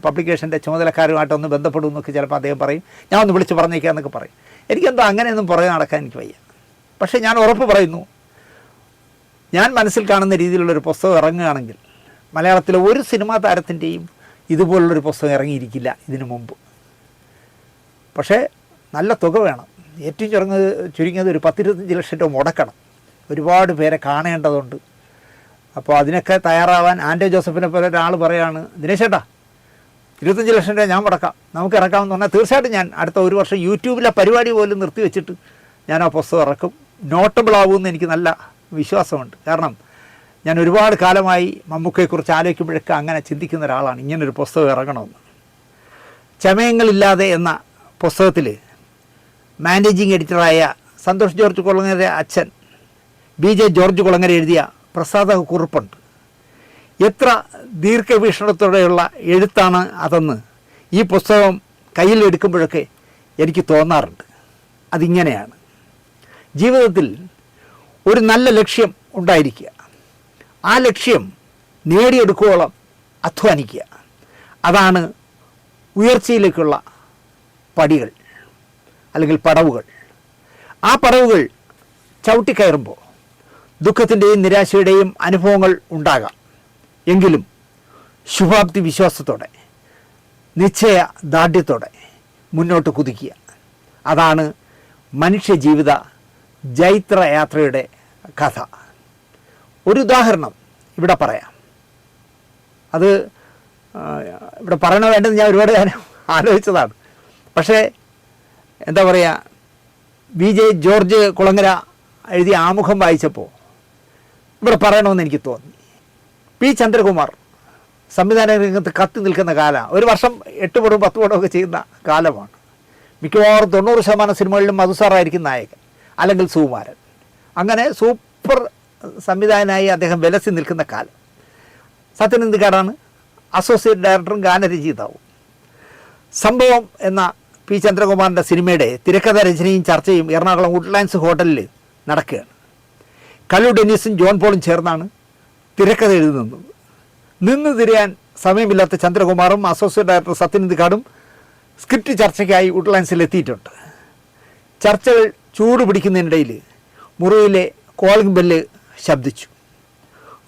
പബ്ലിക്കേഷൻ്റെ ചുമതലക്കാരുമായിട്ടൊന്ന് ബന്ധപ്പെടുമെന്നൊക്കെ ചിലപ്പോൾ അദ്ദേഹം പറയും. ഞാൻ ഒന്ന് വിളിച്ച് പറഞ്ഞേക്കാന്നൊക്കെ പറയും. എനിക്കെന്തോ അങ്ങനെയൊന്നും പുറകെ നടക്കാൻ എനിക്ക് വയ്യ. പക്ഷേ ഞാൻ ഉറപ്പ് പറയുന്നു, ഞാൻ മനസ്സിൽ കാണുന്ന രീതിയിലുള്ളൊരു പുസ്തകം ഇറങ്ങുകയാണെങ്കിൽ മലയാളത്തിലെ ഒരു സിനിമാ താരത്തിൻ്റെയും ഇതുപോലുള്ളൊരു പുസ്തകം ഇറങ്ങിയിരിക്കില്ല ഇതിനു മുമ്പ്. പക്ഷേ നല്ല തുക വേണം. ഏറ്റവും ചുരുങ്ങിയത് ഒരു 10-25 ലക്ഷം രൂപ മുടക്കണം. ഒരുപാട് പേരെ കാണേണ്ടതുണ്ട്. അപ്പോൾ അതിനൊക്കെ തയ്യാറാവാൻ ആൻഡോ ജോസഫിനെ പോലെ ഒരാൾ പറയാണ്, ദിനേശേട്ടാ 25 ലക്ഷം രൂപ ഞാൻ മുടക്കാം, നമുക്ക് ഇറക്കാമെന്ന് പറഞ്ഞാൽ തീർച്ചയായിട്ടും ഞാൻ അടുത്ത ഒരു വർഷം യൂട്യൂബിലെ പരിപാടി പോലും നിർത്തി വെച്ചിട്ട് ഞാൻ ആ പുസ്തകം ഇറക്കും. നോട്ടബിൾ ആവുമെന്ന് എനിക്ക് നല്ല വിശ്വാസമുണ്ട്. കാരണം ഞാൻ ഒരുപാട് കാലമായി മമ്മൂക്കയെക്കുറിച്ച് ആലോചിക്കുമ്പോഴൊക്കെ അങ്ങനെ ചിന്തിക്കുന്ന ഒരാളാണ്, ഇങ്ങനൊരു പുസ്തകം ഇറങ്ങണമെന്ന്. ചമയങ്ങളില്ലാതെ എന്ന പുസ്തകത്തിൽ മാനേജിങ് എഡിറ്ററായ സന്തോഷ് ജോർജ് കുളങ്ങര അച്ഛൻ BJ ജോർജ് കുളങ്ങര എഴുതിയ പ്രസാദ കുറിപ്പുണ്ട്. എത്ര ദീർഘവീക്ഷണത്തോടെയുള്ള എഴുത്താണ് അതെന്ന് ഈ പുസ്തകം കയ്യിലെടുക്കുമ്പോഴൊക്കെ എനിക്ക് തോന്നാറുണ്ട്. അതിങ്ങനെയാണ്: ജീവിതത്തിൽ ഒരു നല്ല ലക്ഷ്യം ഉണ്ടായിരിക്കുക, ആ ലക്ഷ്യം നേടിയെടുക്കുവോളം അധ്വാനിക്കുക. അതാണ് ഉയർച്ചയിലേക്കുള്ള പടികൾ അല്ലെങ്കിൽ പടവുകൾ. ആ പടവുകൾ ചവിട്ടിക്കയറുമ്പോൾ ദുഃഖത്തിൻ്റെയും നിരാശയുടെയും അനുഭവങ്ങൾ ഉണ്ടാകാം. എങ്കിലും ശുഭാപ്തി വിശ്വാസത്തോടെ, നിശ്ചയദാർഢ്യത്തോടെ മുന്നോട്ട് കുതിക്കുക. അതാണ് മനുഷ്യജീവിത ജൈത്രയാത്രയുടെ കഥ. ഒരു ഉദാഹരണം ഇവിടെ പറയാം. അത് ഇവിടെ പറയണ വേണ്ടത് ഞാൻ ഒരുപാട് ആലോചിച്ചതാണ്. പക്ഷേ എന്താ പറയുക, BJ ജോർജ് കുളങ്ങര എഴുതിയ ആമുഖം വായിച്ചപ്പോൾ ഇവിടെ പറയണമെന്ന് എനിക്ക് തോന്നി. P. ചന്ദ്രകുമാർ സംവിധാന രംഗത്ത് കത്തി നിൽക്കുന്ന കാലമാണ്. ഒരു വർഷം 8 പടവും 10 പടവും ഒക്കെ ചെയ്യുന്ന കാലമാണ്. മിക്കവാറും 90% സിനിമകളിലും മധുസാറായിരിക്കും നായകൻ, അല്ലെങ്കിൽ സുകുമാരൻ. അങ്ങനെ സൂപ്പർ സംവിധായകനായി അദ്ദേഹം വിലസി നിൽക്കുന്ന കാലം. സത്യനന്ദിക്കാടാണ് അസോസിയേറ്റ് ഡയറക്ടറും ഗാനരചയിതാവും. സംഭവം എന്ന P. ചന്ദ്രകുമാറിൻ്റെ സിനിമയുടെ തിരക്കഥ രചനയും ചർച്ചയും എറണാകുളം വുഡ്ലാൻഡ്സ് ഹോട്ടലിൽ നടക്കുകയാണ്. കല്ലു ഡെന്നീസും ജോൺ പോളും ചേർന്നാണ് തിരക്കഥ എഴുതുന്നത്. നിന്ന് തിരയാൻ സമയമില്ലാത്ത ചന്ദ്രകുമാറും അസോസിയേറ്റ് ഡയറക്ടർ സത്യനന്ദിക്കാടും സ്ക്രിപ്റ്റ് ചർച്ചയ്ക്കായി വുഡ്ലാൻഡ്സിൽ എത്തിയിട്ടുണ്ട്. ചർച്ചകൾ ചൂട് പിടിക്കുന്നതിനിടയിൽ മുറിയിലെ കോളിംഗ് ബെല്ല് ശബ്ദിച്ചു.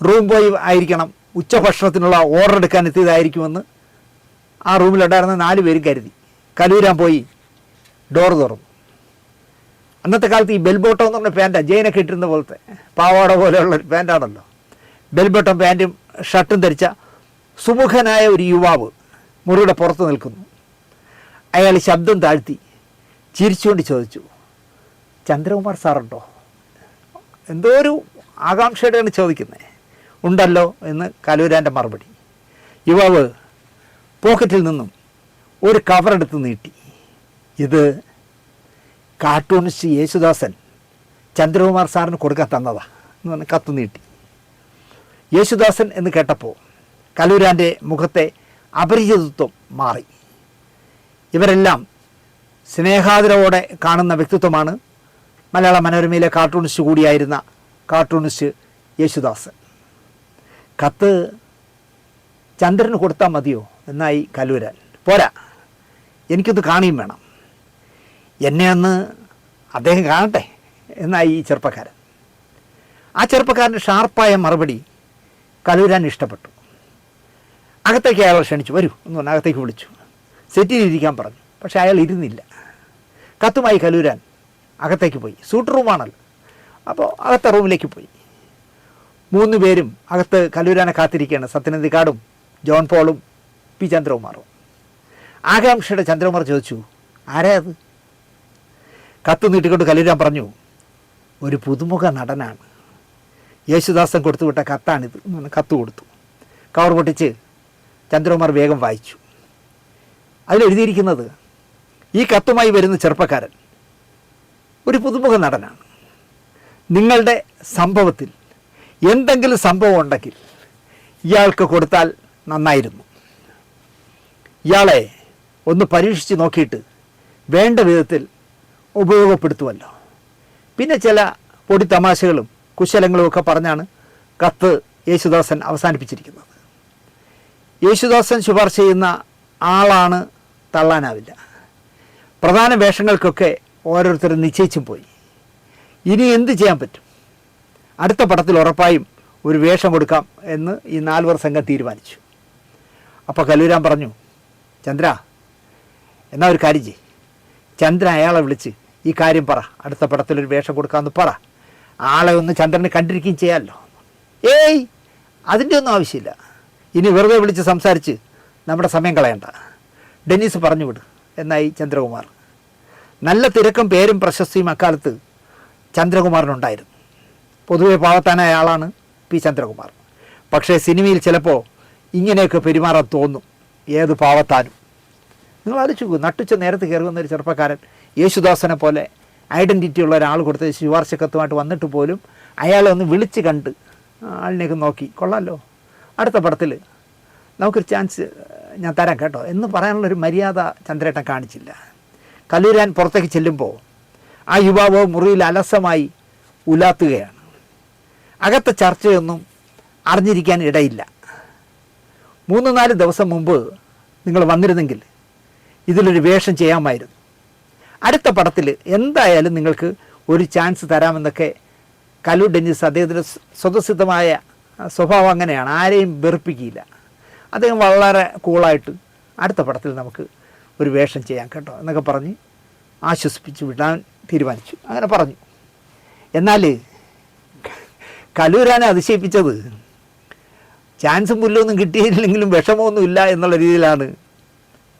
റൂം ബോയ് ആയിരിക്കണം ഉച്ചഭക്ഷണത്തിനുള്ള ഓർഡർ എടുക്കാൻ എത്തിയതായിരിക്കുമെന്ന് ആ റൂമിലുണ്ടായിരുന്ന 4 പേരും കരുതി. കലൂരാൻ പോയി ഡോർ തുറന്നു. അന്നത്തെ കാലത്ത് ഈ ബെൽബോട്ടം എന്ന് പറഞ്ഞ പാൻറ്റാണ്, ജെയിനൊക്കെ ഇട്ടിരുന്ന പോലത്തെ പാവാട പോലെയുള്ളൊരു പാൻറ്റാണല്ലോ. ബെൽബോട്ടം പാൻറ്റും ഷർട്ടും ധരിച്ച സുമുഖനായ ഒരു യുവാവ് മുറിയുടെ പുറത്ത് നിൽക്കുന്നു. അയാൾ ശബ്ദം താഴ്ത്തി ചിരിച്ചുകൊണ്ട് ചോദിച്ചു, ചന്ദ്രകുമാർ സാറുണ്ടോ? എന്തോ ഒരു ആകാംക്ഷയോടെയാണ് ചോദിക്കുന്നത്. ഉണ്ടല്ലോ എന്ന് കലൂരാൻ്റെ മറുപടി. യുവാവ് പോക്കറ്റിൽ നിന്നും ഒരു കവറെടുത്ത് നീട്ടി. ഇത് കാർട്ടൂണിസ്റ്റ് യേശുദാസൻ ചന്ദ്രകുമാർ സാറിന് കൊടുക്കാൻ തന്നതാ എന്ന് പറഞ്ഞ് കത്ത് നീട്ടി. യേശുദാസൻ എന്ന് കേട്ടപ്പോൾ കലൂരാൻ്റെ മുഖത്തെ അപരിചിതത്വം മാറി. ഇവരെല്ലാം സ്നേഹാദരവോടെ കാണുന്ന വ്യക്തിത്വമാണ് മലയാള മനോരമയിലെ കാർട്ടൂണിസ്റ്റ് കൂടിയായിരുന്ന കാർട്ടൂണിസ്റ്റ് യേശുദാസൻ. കത്ത് ചന്ദ്രന് കൊടുത്താൽ മതിയോ എന്നായി കലൂരാൻ. പോരാ, എനിക്കൊന്ന് കാണുകയും വേണം, എന്നെ ഒന്ന് അദ്ദേഹം കാണട്ടെ എന്നായി ഈ ചെറുപ്പക്കാരൻ. ആ ചെറുപ്പക്കാരൻ്റെ ഷാർപ്പായ മറുപടി കലൂരാൻ ഇഷ്ടപ്പെട്ടു. അകത്തേക്ക് അയാളെ ക്ഷണിച്ചു, വരൂ എന്ന് പറഞ്ഞ് അകത്തേക്ക് വിളിച്ചു. സെറ്റിലിരിക്കാൻ പറഞ്ഞു. പക്ഷേ അയാൾ ഇരുന്നില്ല. കത്തുമായി കലൂരാൻ അകത്തേക്ക് പോയി. സൂട്ട് റൂമാണല്ലോ. അപ്പോൾ അകത്തെ റൂമിലേക്ക് പോയി. 3 പേരും അകത്ത് കലൂരാനെ കാത്തിരിക്കുകയാണ്. സത്യനന്ദിക്കാടും ജോൺ പോളും പി ചന്ദ്രകുമാറും. ആകാംക്ഷയുടെ ചന്ദ്രകുമാർ ചോദിച്ചു, ആരാ അത്? കത്ത് നീട്ടിക്കൊണ്ട് കലൂരാൻ പറഞ്ഞു, ഒരു പുതുമുഖ നടനാണ്, യേശുദാസൻ കൊടുത്തുവിട്ട കത്താണിത് എന്ന് പറഞ്ഞ് കത്ത് കൊടുത്തു. കവർ പൊട്ടിച്ച് ചന്ദ്രകുമാർ വേഗം വായിച്ചു. അതിലെഴുതിയിരിക്കുന്നത്, ഈ കത്തുമായി വരുന്ന ചെറുപ്പക്കാരൻ ഒരു പുതുമുഖ നടനാണ്. നിങ്ങളുടെ സംഭവത്തിൽ എന്തെങ്കിലും സംഭവം ഉണ്ടെങ്കിൽ ഇയാൾക്ക് കൊടുത്താൽ നന്നായിരുന്നു. ഇയാളെ ഒന്ന് പരീക്ഷിച്ച് നോക്കിയിട്ട് വേണ്ട വിധത്തിൽ ഉപയോഗപ്പെടുത്തുമല്ലോ. പിന്നെ ചില പൊടി തമാശകളും കുശലങ്ങളും ഒക്കെ പറഞ്ഞാണ് കത്ത് യേശുദാസൻ അവസാനിപ്പിച്ചിരിക്കുന്നത്. യേശുദാസൻ ശുപാർശ ചെയ്യുന്ന ആളാണ്, തള്ളാനാവില്ല. പ്രധാന വേഷങ്ങൾക്കൊക്കെ ഓരോരുത്തരും നിശ്ചയിച്ചും പോയി. ഇനി എന്ത് ചെയ്യാൻ പറ്റും? അടുത്ത പടത്തിൽ ഉറപ്പായും ഒരു വേഷം കൊടുക്കാം എന്ന് ഈ 4 പേർ സംഘം തീരുമാനിച്ചു. അപ്പോൾ കലൂരാൻ പറഞ്ഞു, ചന്ദ്ര, എന്നാ ഒരു കാര്യം ചെയ്യ്, ചന്ദ്ര അയാളെ വിളിച്ച് ഈ കാര്യം പറ, അടുത്ത പടത്തിലൊരു വേഷം കൊടുക്കാമെന്ന് പറ, ആളെ ഒന്ന് ചന്ദ്രനെ കണ്ടിരിക്കുകയും ചെയ്യാമല്ലോ. ഏയ്, അതിൻ്റെ ഒന്നും ആവശ്യമില്ല. ഇനി വെറുതെ വിളിച്ച് സംസാരിച്ച് നമ്മുടെ സമയം കളയണ്ട, ഡെന്നീസ് പറഞ്ഞു വിട് എന്നായി ചന്ദ്രകുമാർ. നല്ല തിരക്കും പേരും പ്രശസ്തിയും അക്കാലത്ത് ചന്ദ്രകുമാറിനുണ്ടായിരുന്നു. പൊതുവെ പാവത്താനായ ആളാണ് പി ചന്ദ്രകുമാർ. പക്ഷേ സിനിമയിൽ ചിലപ്പോൾ ഇങ്ങനെയൊക്കെ പെരുമാറാൻ തോന്നും, ഏത് പാവത്താനും. നിങ്ങൾ ആലോചിക്കൂ, നട്ടുച്ച നേരത്ത് കയറുന്ന ഒരു ചെറുപ്പക്കാരൻ യേശുദാസനെ പോലെ ഐഡൻറ്റിറ്റി ഉള്ള ഒരാൾ കൊടുത്ത ശുപാർശ കത്തുമായിട്ട് വന്നിട്ട് പോലും അയാളെ ഒന്ന് വിളിച്ച് കണ്ട് ആളിനെയൊക്കെ നോക്കി, കൊള്ളാമല്ലോ, അടുത്ത പടത്തിൽ നമുക്കൊരു ചാൻസ് ഞാൻ തരാം കേട്ടോ എന്ന് പറയാനുള്ളൊരു മര്യാദ ചന്ദ്രേട്ടൻ കാണിച്ചില്ല. കലൂരാൻ പുറത്തേക്ക് ചെല്ലുമ്പോൾ ആ യുവാവ് മുറിയിൽ അലസമായി ഉലാത്തുകയാണ്. അകത്തെ ചർച്ചയൊന്നും അറിഞ്ഞിരിക്കാൻ ഇടയില്ല. 3-4 ദിവസം മുമ്പ് നിങ്ങൾ വന്നിരുന്നെങ്കിൽ ഇതിലൊരു വേഷം ചെയ്യാമായിരുന്നു. അടുത്ത പടത്തിൽ എന്തായാലും നിങ്ങൾക്ക് ഒരു ചാൻസ് തരാമെന്നൊക്കെ കലു ഡെന്നീസ്, അദ്ദേഹത്തിൻ്റെ സ്വതസിദ്ധമായ സ്വഭാവം അങ്ങനെയാണ്, ആരെയും വെറുപ്പിക്കില്ല. അദ്ദേഹം വളരെ കൂളായിട്ട് അടുത്ത പടത്തിൽ നമുക്ക് ഒരു വേഷം ചെയ്യാം കേട്ടോ എന്നൊക്കെ പറഞ്ഞ് ആശ്വസിപ്പിച്ച് വിടാൻ തീരുമാനിച്ചു. അങ്ങനെ പറഞ്ഞു. എന്നാൽ കലൂരാനെ അതിശയിപ്പിച്ചത് ചാൻസും പുല്ലൊന്നും കിട്ടിയില്ലെങ്കിലും വിഷമമൊന്നും ഇല്ല എന്നുള്ള രീതിയിലാണ്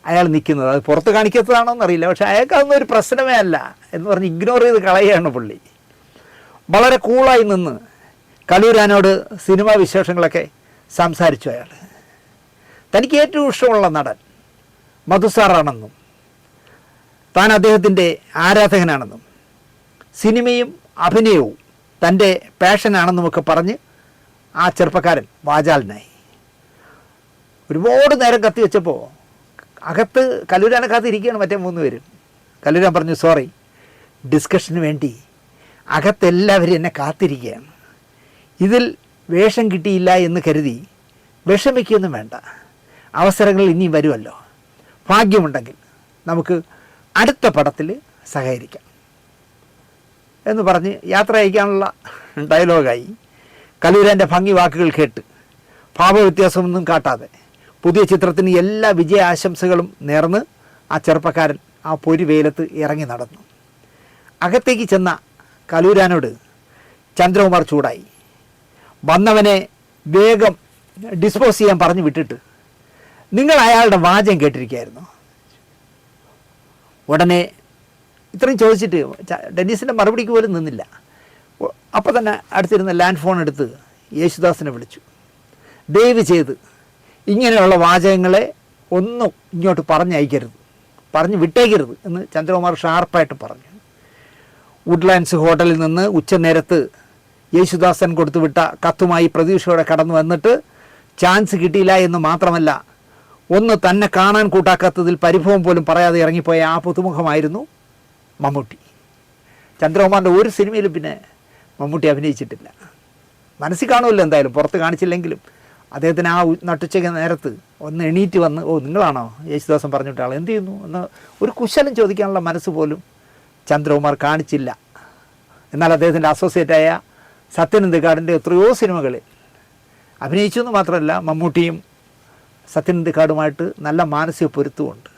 അയാൾ നിൽക്കുന്നത്. അത് പുറത്ത് കാണിക്കാത്തതാണോ എന്നറിയില്ല, പക്ഷേ അയാൾക്ക് അതൊന്നും ഒരു പ്രശ്നമേ അല്ല എന്ന് പറഞ്ഞ് ഇഗ്നോർ ചെയ്ത് കളയുകയാണ് പുള്ളി. വളരെ കൂളായി നിന്ന് കലൂരാനോട് സിനിമാ വിശേഷങ്ങളൊക്കെ സംസാരിച്ചു. അയാൾ തനിക്ക് ഏറ്റവും ഇഷ്ടമുള്ള നടൻ മധുസാറാണെന്നും താൻ അദ്ദേഹത്തിൻ്റെ ആരാധകനാണെന്നും സിനിമയും അഭിനയവും തൻ്റെ പാഷനാണെന്നുമൊക്കെ പറഞ്ഞ് ആ ചെറുപ്പക്കാരൻ വാചാലനായി. ഒരുപാട് നേരം കത്തി വെച്ചപ്പോൾ അകത്ത് കലൂരാനെ കാത്തിരിക്കുകയാണ് മറ്റേ 3 പേരും. കലൂരാൻ പറഞ്ഞു, സോറി, ഡിസ്കഷന് വേണ്ടി അകത്തെല്ലാവരും എന്നെ കാത്തിരിക്കുകയാണ്. ഇതിൽ വേഷം കിട്ടിയില്ല എന്ന് കരുതി വിഷമിക്കൊന്നും വേണ്ട, അവസരങ്ങൾ ഇനിയും വരുമല്ലോ, ഭാഗ്യമുണ്ടെങ്കിൽ നമുക്ക് അടുത്ത പടത്തിൽ സഹകരിക്കാം എന്ന് പറഞ്ഞ് യാത്ര അയക്കാനുള്ള ഡയലോഗായി. കലൂരാൻ്റെ ഭംഗി വാക്കുകൾ കേട്ട് ഭാവവ്യത്യാസമൊന്നും കാട്ടാതെ പുതിയ ചിത്രത്തിന് എല്ലാ വിജയ ആശംസകളും നേർന്ന് ആ ചെറുപ്പക്കാരൻ ആ പൊരി വെയിലത്ത് ഇറങ്ങി നടന്നു. അകത്തേക്ക് ചെന്ന കലൂരാനോട് ചന്ദ്രകുമാർ ചൂടായി. വന്നവനെ വേഗം ഡിസ്പോസ് ചെയ്യാൻ പറഞ്ഞു വിട്ടിട്ട്, നിങ്ങൾ അയാളുടെ വാചകം കേട്ടിരിക്കുകയായിരുന്നു? ഉടനെ ഇത്രയും ചോദിച്ചിട്ട് ഡെന്നീസിൻ്റെ മറുപടിക്ക് പോലും നിന്നില്ല. അപ്പോൾ തന്നെ അടുത്തിരുന്ന ലാൻഡ് ഫോൺ എടുത്ത് യേശുദാസിനെ വിളിച്ചു. ദയവ് ചെയ്ത് ഇങ്ങനെയുള്ള വാചകങ്ങളെ ഒന്നും ഇങ്ങോട്ട് പറഞ്ഞയക്കരുത്, പറഞ്ഞു വിട്ടേക്കരുത് എന്ന് ചന്ദ്രകുമാർ ഷാർപ്പായിട്ട് പറഞ്ഞു. വുഡ്ലാൻഡ്സ് ഹോട്ടലിൽ നിന്ന് ഉച്ചനേരത്ത് യേശുദാസൻ കൊടുത്തുവിട്ട കത്തുമായി പ്രതീക്ഷയോടെ കടന്നു വന്നിട്ട് ചാൻസ് കിട്ടിയില്ല എന്ന് മാത്രമല്ല, ഒന്ന് തന്നെ കാണാൻ കൂട്ടാക്കാത്തതിൽ പരിഭവം പോലും പറയാതെ ഇറങ്ങിപ്പോയ ആ പുതുമുഖമായിരുന്നു മമ്മൂട്ടി. ചന്ദ്രകുമാറിൻ്റെ ഒരു സിനിമയിലും പിന്നെ മമ്മൂട്ടി അഭിനയിച്ചിട്ടില്ല. മനസ്സിൽ കാണുമല്ലോ, എന്തായാലും പുറത്ത് കാണിച്ചില്ലെങ്കിലും അദ്ദേഹത്തിന് ആ നട്ടുച്ചയ്ക്ക് നേരത്ത് ഒന്ന് എണീറ്റ് വന്ന്, ഓ നിങ്ങളാണോ യേശുദാസൻ പറഞ്ഞിട്ട് ആൾ എന്ത് ചെയ്യുന്നു എന്ന് ഒരു കുശലം ചോദിക്കാനുള്ള മനസ്സ് പോലും ചന്ദ്രകുമാർ കാണിച്ചില്ല. എന്നാൽ അദ്ദേഹത്തിൻ്റെ അസോസിയേറ്റായ സത്യനന്ദിക്കാടിൻ്റെ എത്രയോ സിനിമകളിൽ അഭിനയിച്ചു എന്ന് മാത്രമല്ല, മമ്മൂട്ടിയും സത്യനന്ദിക്കാടുമായിട്ട് നല്ല മാനസിക പൊരുത്തമുണ്ട്.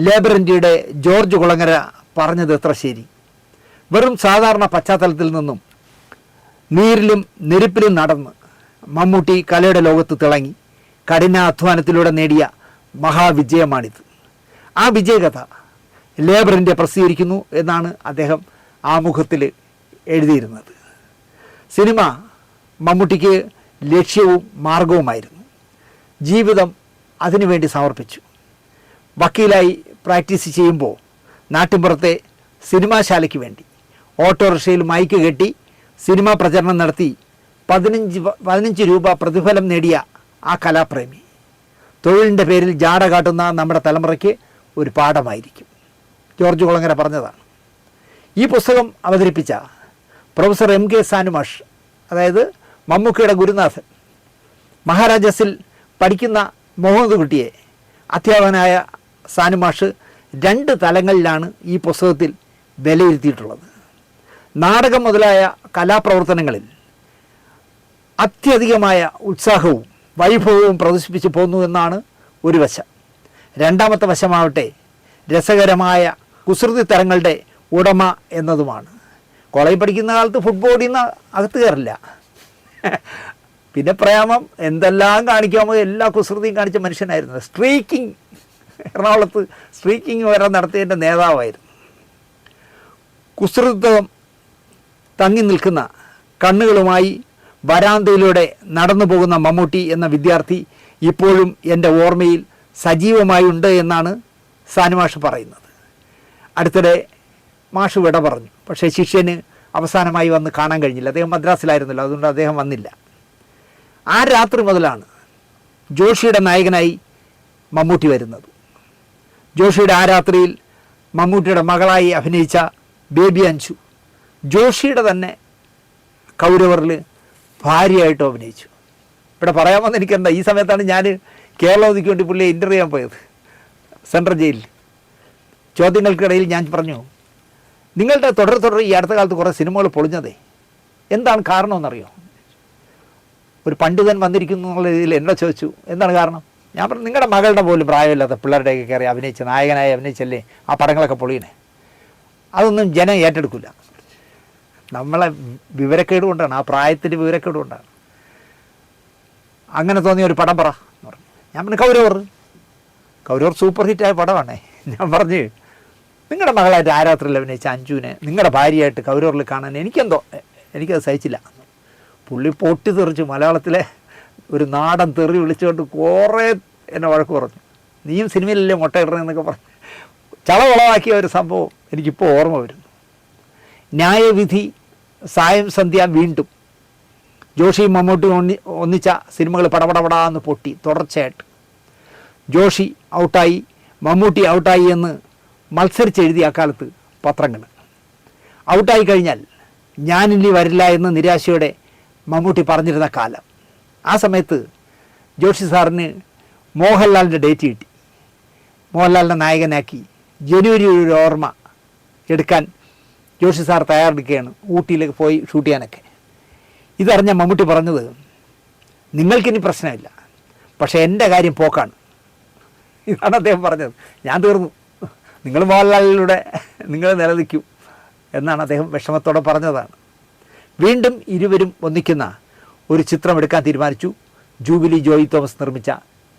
ലേബർ ഇന്ത്യയുടെ ജോർജ് കുളങ്ങര പറഞ്ഞത് എത്ര ശരി. വെറും സാധാരണ പശ്ചാത്തലത്തിൽ നിന്നും നീരിലും നെരുപ്പിലും നടന്ന് മമ്മൂട്ടി കലയുടെ ലോകത്ത് തിളങ്ങി കഠിനാധ്വാനത്തിലൂടെ നേടിയ മഹാവിജയമാണിത്. ആ വിജയകഥ ലേബർ ഇന്ത്യ പ്രസിദ്ധീകരിക്കുന്നു എന്നാണ് അദ്ദേഹം ആമുഖത്തിൽ എഴുതിയിരുന്നത്. സിനിമ മമ്മൂട്ടിക്ക് ലക്ഷ്യവും മാർഗവുമായിരുന്നു. ജീവിതം അതിനുവേണ്ടി സമർപ്പിച്ചു. വക്കീലായി പ്രാക്ടീസ് ചെയ്യുമ്പോൾ നാട്ടിൻപുറത്തെ സിനിമാശാലയ്ക്ക് വേണ്ടി ഓട്ടോറിക്ഷയിൽ മൈക്ക് കെട്ടി സിനിമാ പ്രചരണം നടത്തി 15 രൂപ പ്രതിഫലം നേടിയ ആ കലാപ്രേമി തൊഴിലിൻ്റെ പേരിൽ ജാട കാട്ടുന്ന നമ്മുടെ തലമുറയ്ക്ക് ഒരു പാഠമായിരിക്കും. ജോർജ് കുളങ്ങര പറഞ്ഞതാണ്. ഈ പുസ്തകം അവതരിപ്പിച്ച പ്രൊഫസർ MK സാനുമാഷ്, അതായത് മമ്മൂക്കയുടെ ഗുരുനാഥൻ, മഹാരാജാസിൽ പഠിക്കുന്ന മുഹമ്മദ് കുട്ടിയെ അധ്യാപകനായ സാനുമാഷ് 2 തലങ്ങളിലാണ് ഈ പുസ്തകത്തിൽ വിലയിരുത്തിയിട്ടുള്ളത്. നാടകം മുതലായ കലാപ്രവർത്തനങ്ങളിൽ അത്യധികമായ ഉത്സാഹവും വൈഭവവും പ്രദർശിപ്പിച്ചു പോന്നു എന്നാണ് ഒരു വശം. രണ്ടാമത്തെ വശമാവട്ടെ രസകരമായ കുസൃതി തരങ്ങളുടെ ഉടമ എന്നതുമാണ്. കോളേജിൽ പഠിക്കുന്ന കാലത്ത് ഫുട്ബോളിൽ നിന്ന് അകത്ത് കയറില്ല. പിന്നെ പ്രേമം എന്തെല്ലാം കാണിക്കാമോ എല്ലാ കുസൃതിയും കാണിച്ച മനുഷ്യനായിരുന്നു. സ്ട്രീക്കിംഗ്, എറണാകുളത്ത് സ്ട്രീക്കിംഗ് വരെ നടത്തിയതിൻ്റെ നേതാവായിരുന്നു. കുസൃതം തങ്ങി നിൽക്കുന്ന കണ്ണുകളുമായി വരാന്തയിലൂടെ നടന്നു പോകുന്ന മമ്മൂട്ടി എന്ന വിദ്യാർത്ഥി ഇപ്പോഴും എൻ്റെ ഓർമ്മയിൽ സജീവമായുണ്ട് എന്നാണ് സാനുമാഷ് പറയുന്നത്. അടുത്തിടെ മാഷ് വിട പറഞ്ഞു. പക്ഷേ ശിഷ്യന് അവസാനമായി വന്ന് കാണാൻ കഴിഞ്ഞില്ല. അദ്ദേഹം മദ്രാസിലായിരുന്നല്ലോ, അതുകൊണ്ട് അദ്ദേഹം വന്നില്ല. ആ രാത്രി മുതലാണ് ജോഷിയുടെ നായകനായി മമ്മൂട്ടി വരുന്നത്. ജോഷിയുടെ ആ രാത്രിയിൽ മമ്മൂട്ടിയുടെ മകളായി അഭിനയിച്ച ബേബി അഞ്ചു ജോഷിയുടെ തന്നെ കൗരവറിൽ ഭാര്യയായിട്ടും അഭിനയിച്ചു. ഇവിടെ പറയാമെന്ന് എനിക്കെന്താ, ഈ സമയത്താണ് ഞാൻ കേരളോദിക്ക് വേണ്ടി പുള്ളിയെ ഇൻ്റർവ്യൂ ചെയ്യാൻ പോയത് സെൻട്രൽ ജയിലിൽ. ചോദ്യങ്ങൾക്കിടയിൽ ഞാൻ പറഞ്ഞു, നിങ്ങളുടെ തുടർ ഈ അടുത്ത കാലത്ത് കുറേ സിനിമകൾ പൊളിഞ്ഞതേ, എന്താണ് കാരണമെന്നറിയോ? ഒരു പണ്ഡിതൻ വന്നിരിക്കുന്നു എന്നുള്ള രീതിയിൽ എന്നെ ചോദിച്ചു, എന്താണ് കാരണം? ഞാൻ പറഞ്ഞു, നിങ്ങളുടെ മകളുടെ പോലും പ്രായമില്ലാത്ത പിള്ളേരുടെയൊക്കെ കയറി അഭിനയിച്ച് നായകനായി അഭിനയിച്ചല്ലേ ആ പടങ്ങളൊക്കെ പൊളിയണേ, അതൊന്നും ജനം ഏറ്റെടുക്കില്ല. നമ്മളെ വിവരക്കേട് കൊണ്ടാണ്, ആ പ്രായത്തിൻ്റെ വിവരക്കേട് കൊണ്ടാണ്. അങ്ങനെ തോന്നിയ ഒരു പടം പറ എന്ന് പറഞ്ഞു. ഞാൻ പറഞ്ഞു, കൗരവർ സൂപ്പർ ഹിറ്റായ പടമാണേ. ഞാൻ പറഞ്ഞു, നിങ്ങളുടെ മകളായിട്ട് ആരാത്രിയിൽ അഭിനയിച്ച അഞ്ജുവിനെ നിങ്ങളുടെ ഭാര്യയായിട്ട് കൗരവറിൽ കാണാൻ എനിക്കത് സഹിച്ചില്ല. പുള്ളി പൊട്ടി തെറിച്ചു. മലയാളത്തിലെ ഒരു നാടൻ തെറി വിളിച്ചുകൊണ്ട് കുറേ എന്നെ വഴക്ക് പറഞ്ഞു. നീയും സിനിമയിലല്ലേ മുട്ടയിടണമെന്നൊക്കെ പറഞ്ഞു ചളവളവാക്കിയ ഒരു സംഭവം എനിക്കിപ്പോൾ ഓർമ്മ വരുന്നു. ന്യായവിധി, സായം സന്ധ്യ, വീണ്ടും ജോഷിയും മമ്മൂട്ടി ഒന്നിച്ച സിനിമകൾ പടപടപടാന്ന് പൊട്ടി തുടർച്ചയായിട്ട്. ജോഷി ഔട്ടായി, മമ്മൂട്ടി ഔട്ടായി എന്ന് മത്സരിച്ചെഴുതിയ അക്കാലത്ത് പത്രങ്ങൾ. ഔട്ടായി കഴിഞ്ഞാൽ ഞാനിനി വരില്ല എന്ന് നിരാശയോടെ മമ്മൂട്ടി പറഞ്ഞിരുന്ന കാലം. ആ സമയത്ത് ജോഷി സാറിന് മോഹൻലാലിൻ്റെ ഡേറ്റ് കിട്ടി. മോഹൻലാലിനെ നായകനാക്കി ജനുവരി ഒരു ഓർമ്മ എടുക്കാൻ ജോഷി സാർ തയ്യാറെടുക്കുകയാണ്, ഊട്ടിയിലേക്ക് പോയി ഷൂട്ട് ചെയ്യാനൊക്കെ. ഇതറിഞ്ഞ മമ്മൂട്ടി പറഞ്ഞത്, നിങ്ങൾക്കിനി പ്രശ്നമില്ല, പക്ഷേ എൻ്റെ കാര്യം പോക്കാണ്. ഇതാണ് അദ്ദേഹം പറഞ്ഞത്. ഞാൻ തീർന്നു, നിങ്ങൾ മോഹൻലാലിലൂടെ നിങ്ങൾ നിലനിൽക്കും എന്നാണ് അദ്ദേഹം വിഷമത്തോടെ പറഞ്ഞതാണ്. വീണ്ടും ഇരുവരും ഒന്നിക്കുന്ന ഒരു ചിത്രം എടുക്കാൻ തീരുമാനിച്ചു. ജൂബിലി ജോയി തോമസ് നിർമ്മിച്ച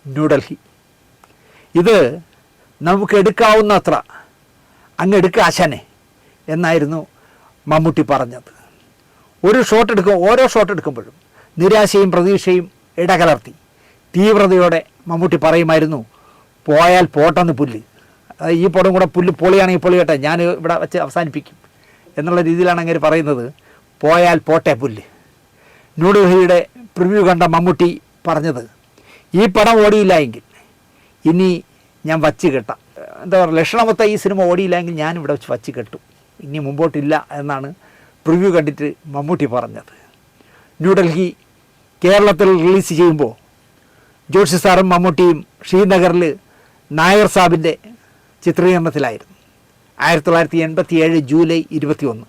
ന്യൂഡൽഹി. ഇത് നമുക്ക് എടുക്കാവുന്നത്ര അങ്ങ് എടുക്കുക ആശാനെ എന്നായിരുന്നു മമ്മൂട്ടി പറഞ്ഞത്. ഓരോ ഷോട്ട് എടുക്കുമ്പോഴും നിരാശയും പ്രതീക്ഷയും ഇടകലർത്തി തീവ്രതയോടെ മമ്മൂട്ടി പറയുമായിരുന്നു, പോയാൽ പോട്ടെന്ന് പുല്ല്. ഈ പടം കൂടെ പുല്ല് പൊളിയാണെങ്കിൽ പൊളി കേട്ടെ, ഞാൻ ഇവിടെ വെച്ച് അവസാനിപ്പിക്കും എന്നുള്ള രീതിയിലാണ് അങ്ങനെ പറയുന്നത്. പോയാൽ പോട്ടെ പുല്ല്. ന്യൂഡൽഹിയുടെ പ്രിവ്യൂ കണ്ട മമ്മൂട്ടി പറഞ്ഞത്, ഈ പടം ഓടിയില്ല എങ്കിൽ ഇനി ഞാൻ വച്ച് കെട്ടാം. എന്താ പറയുക, ലക്ഷണമൊത്ത ഈ സിനിമ ഓടിയില്ല എങ്കിൽ ഞാൻ ഇവിടെ വെച്ച് വച്ച് കെട്ടും, ഇനി മുമ്പോട്ടില്ല എന്നാണ് പ്രിവ്യൂ കണ്ടിട്ട് മമ്മൂട്ടി പറഞ്ഞത്. ന്യൂഡൽഹി കേരളത്തിൽ റിലീസ് ചെയ്യുമ്പോൾ ജോഷി സാറും മമ്മൂട്ടിയും ശ്രീനഗറിൽ നായർ സാബിൻ്റെ ചിത്രീകരണത്തിലായിരുന്നു. 1987 ജൂലൈ 21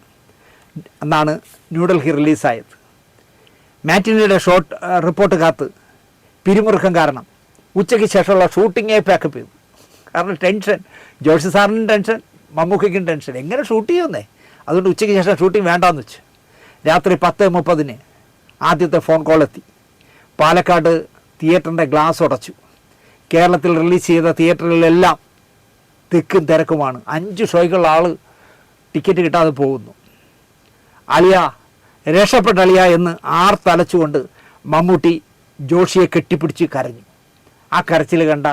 അന്നാണ് ന്യൂഡൽഹി റിലീസായത്. മാറ്റിനിയുടെ റിപ്പോർട്ട് കാത്ത് പിരിമുറുക്കം കാരണം ഉച്ചയ്ക്ക് ശേഷമുള്ള ഷൂട്ടിങ്ങേ പാക്കപ്പ് ചെയ്തു. കാരണം ടെൻഷൻ, ജോഷി സാറിനും ടെൻഷൻ, മമ്മൂക്കയ്ക്കും ടെൻഷൻ, എങ്ങനെ ഷൂട്ട് ചെയ്യുന്നേ. അതുകൊണ്ട് ഉച്ചയ്ക്ക് ശേഷം ഷൂട്ടിംഗ് വേണ്ടാന്ന് വെച്ച് രാത്രി 10:30 ആദ്യത്തെ ഫോൺ കോൾ എത്തി. പാലക്കാട് തിയേറ്ററിൻ്റെ ഗ്ലാസ് ഉടച്ചു. കേരളത്തിൽ റിലീസ് ചെയ്ത തിയേറ്ററുകളിലെല്ലാം തിക്കും തിരക്കുമാണ്. 5 ഷോയ്ക്കുള്ള ആൾ ടിക്കറ്റ് കിട്ടാതെ പോകുന്നു. അളിയ രക്ഷപ്പെട്ട അളിയ എന്ന് ആർത്തലച്ചുകൊണ്ട് മമ്മൂട്ടി ജോഷിയെ കെട്ടിപ്പിടിച്ച് കരഞ്ഞു. ആ കരച്ചിൽ കണ്ട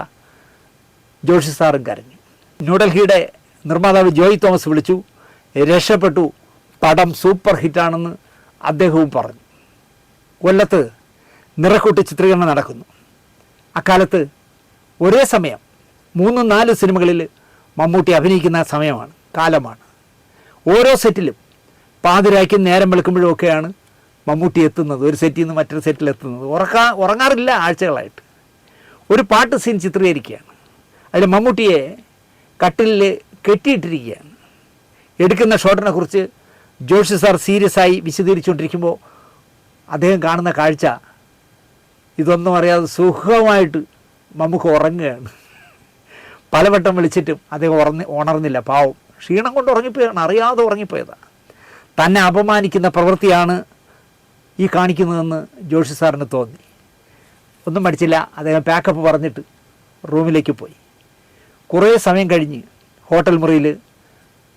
ജോഷി സാറും കരഞ്ഞു. ന്യൂഡൽഹിയുടെ നിർമ്മാതാവ് ജോയ് തോമസ് വിളിച്ചു, രക്ഷപ്പെട്ടു, പടം സൂപ്പർ ഹിറ്റാണെന്ന് അദ്ദേഹവും പറഞ്ഞു. കൊല്ലത്ത് നിറക്കൂട്ട് ചിത്രീകരണം നടക്കുന്നു. അക്കാലത്ത് ഒരേ സമയം 3-4 സിനിമകളിൽ മമ്മൂട്ടി അഭിനയിക്കുന്ന സമയമാണ്, കാലമാണ്. ഓരോ സെറ്റിലും പാതിരായ്ക്കും നേരം വെളുക്കുമ്പോഴും ഒക്കെയാണ് മമ്മൂട്ടി എത്തുന്നത്, ഒരു സെറ്റിൽ നിന്ന് മറ്റൊരു സെറ്റിൽ എത്തുന്നത്. ഉറങ്ങാറില്ല ആഴ്ചകളായിട്ട്. ഒരു പാട്ട് സീൻ ചിത്രീകരിക്കുകയാണ്. അതിൽ മമ്മൂട്ടിയെ കട്ടിലിൽ കെട്ടിയിട്ടിരിക്കുകയാണ്. എടുക്കുന്ന ഷോട്ടിനെ കുറിച്ച് ജോഷി സാർ സീരിയസ് ആയി വിശദീകരിച്ചുകൊണ്ടിരിക്കുമ്പോൾ അദ്ദേഹം കാണുന്ന കാഴ്ച, ഇതൊന്നും അറിയാതെ സുഖമായിട്ട് മമ്മൂക്ക ഉറങ്ങുകയാണ്. പലവട്ടം വിളിച്ചിട്ടും അദ്ദേഹം ഉണർന്നില്ല. പാവം, ക്ഷീണം കൊണ്ട് ഉറങ്ങിപ്പോയാണ്, അറിയാതെ ഉറങ്ങിപ്പോയതാണ്. തന്നെ അപമാനിക്കുന്ന പ്രവൃത്തിയാണ് ഈ കാണിക്കുന്നതെന്ന് ജോഷി സാറിന് തോന്നി. ഒന്നും പഠിച്ചില്ല. അദ്ദേഹം പാക്കപ്പ് പറഞ്ഞിട്ട് റൂമിലേക്ക് പോയി. കുറേ സമയം കഴിഞ്ഞ് ഹോട്ടൽ മുറിയിൽ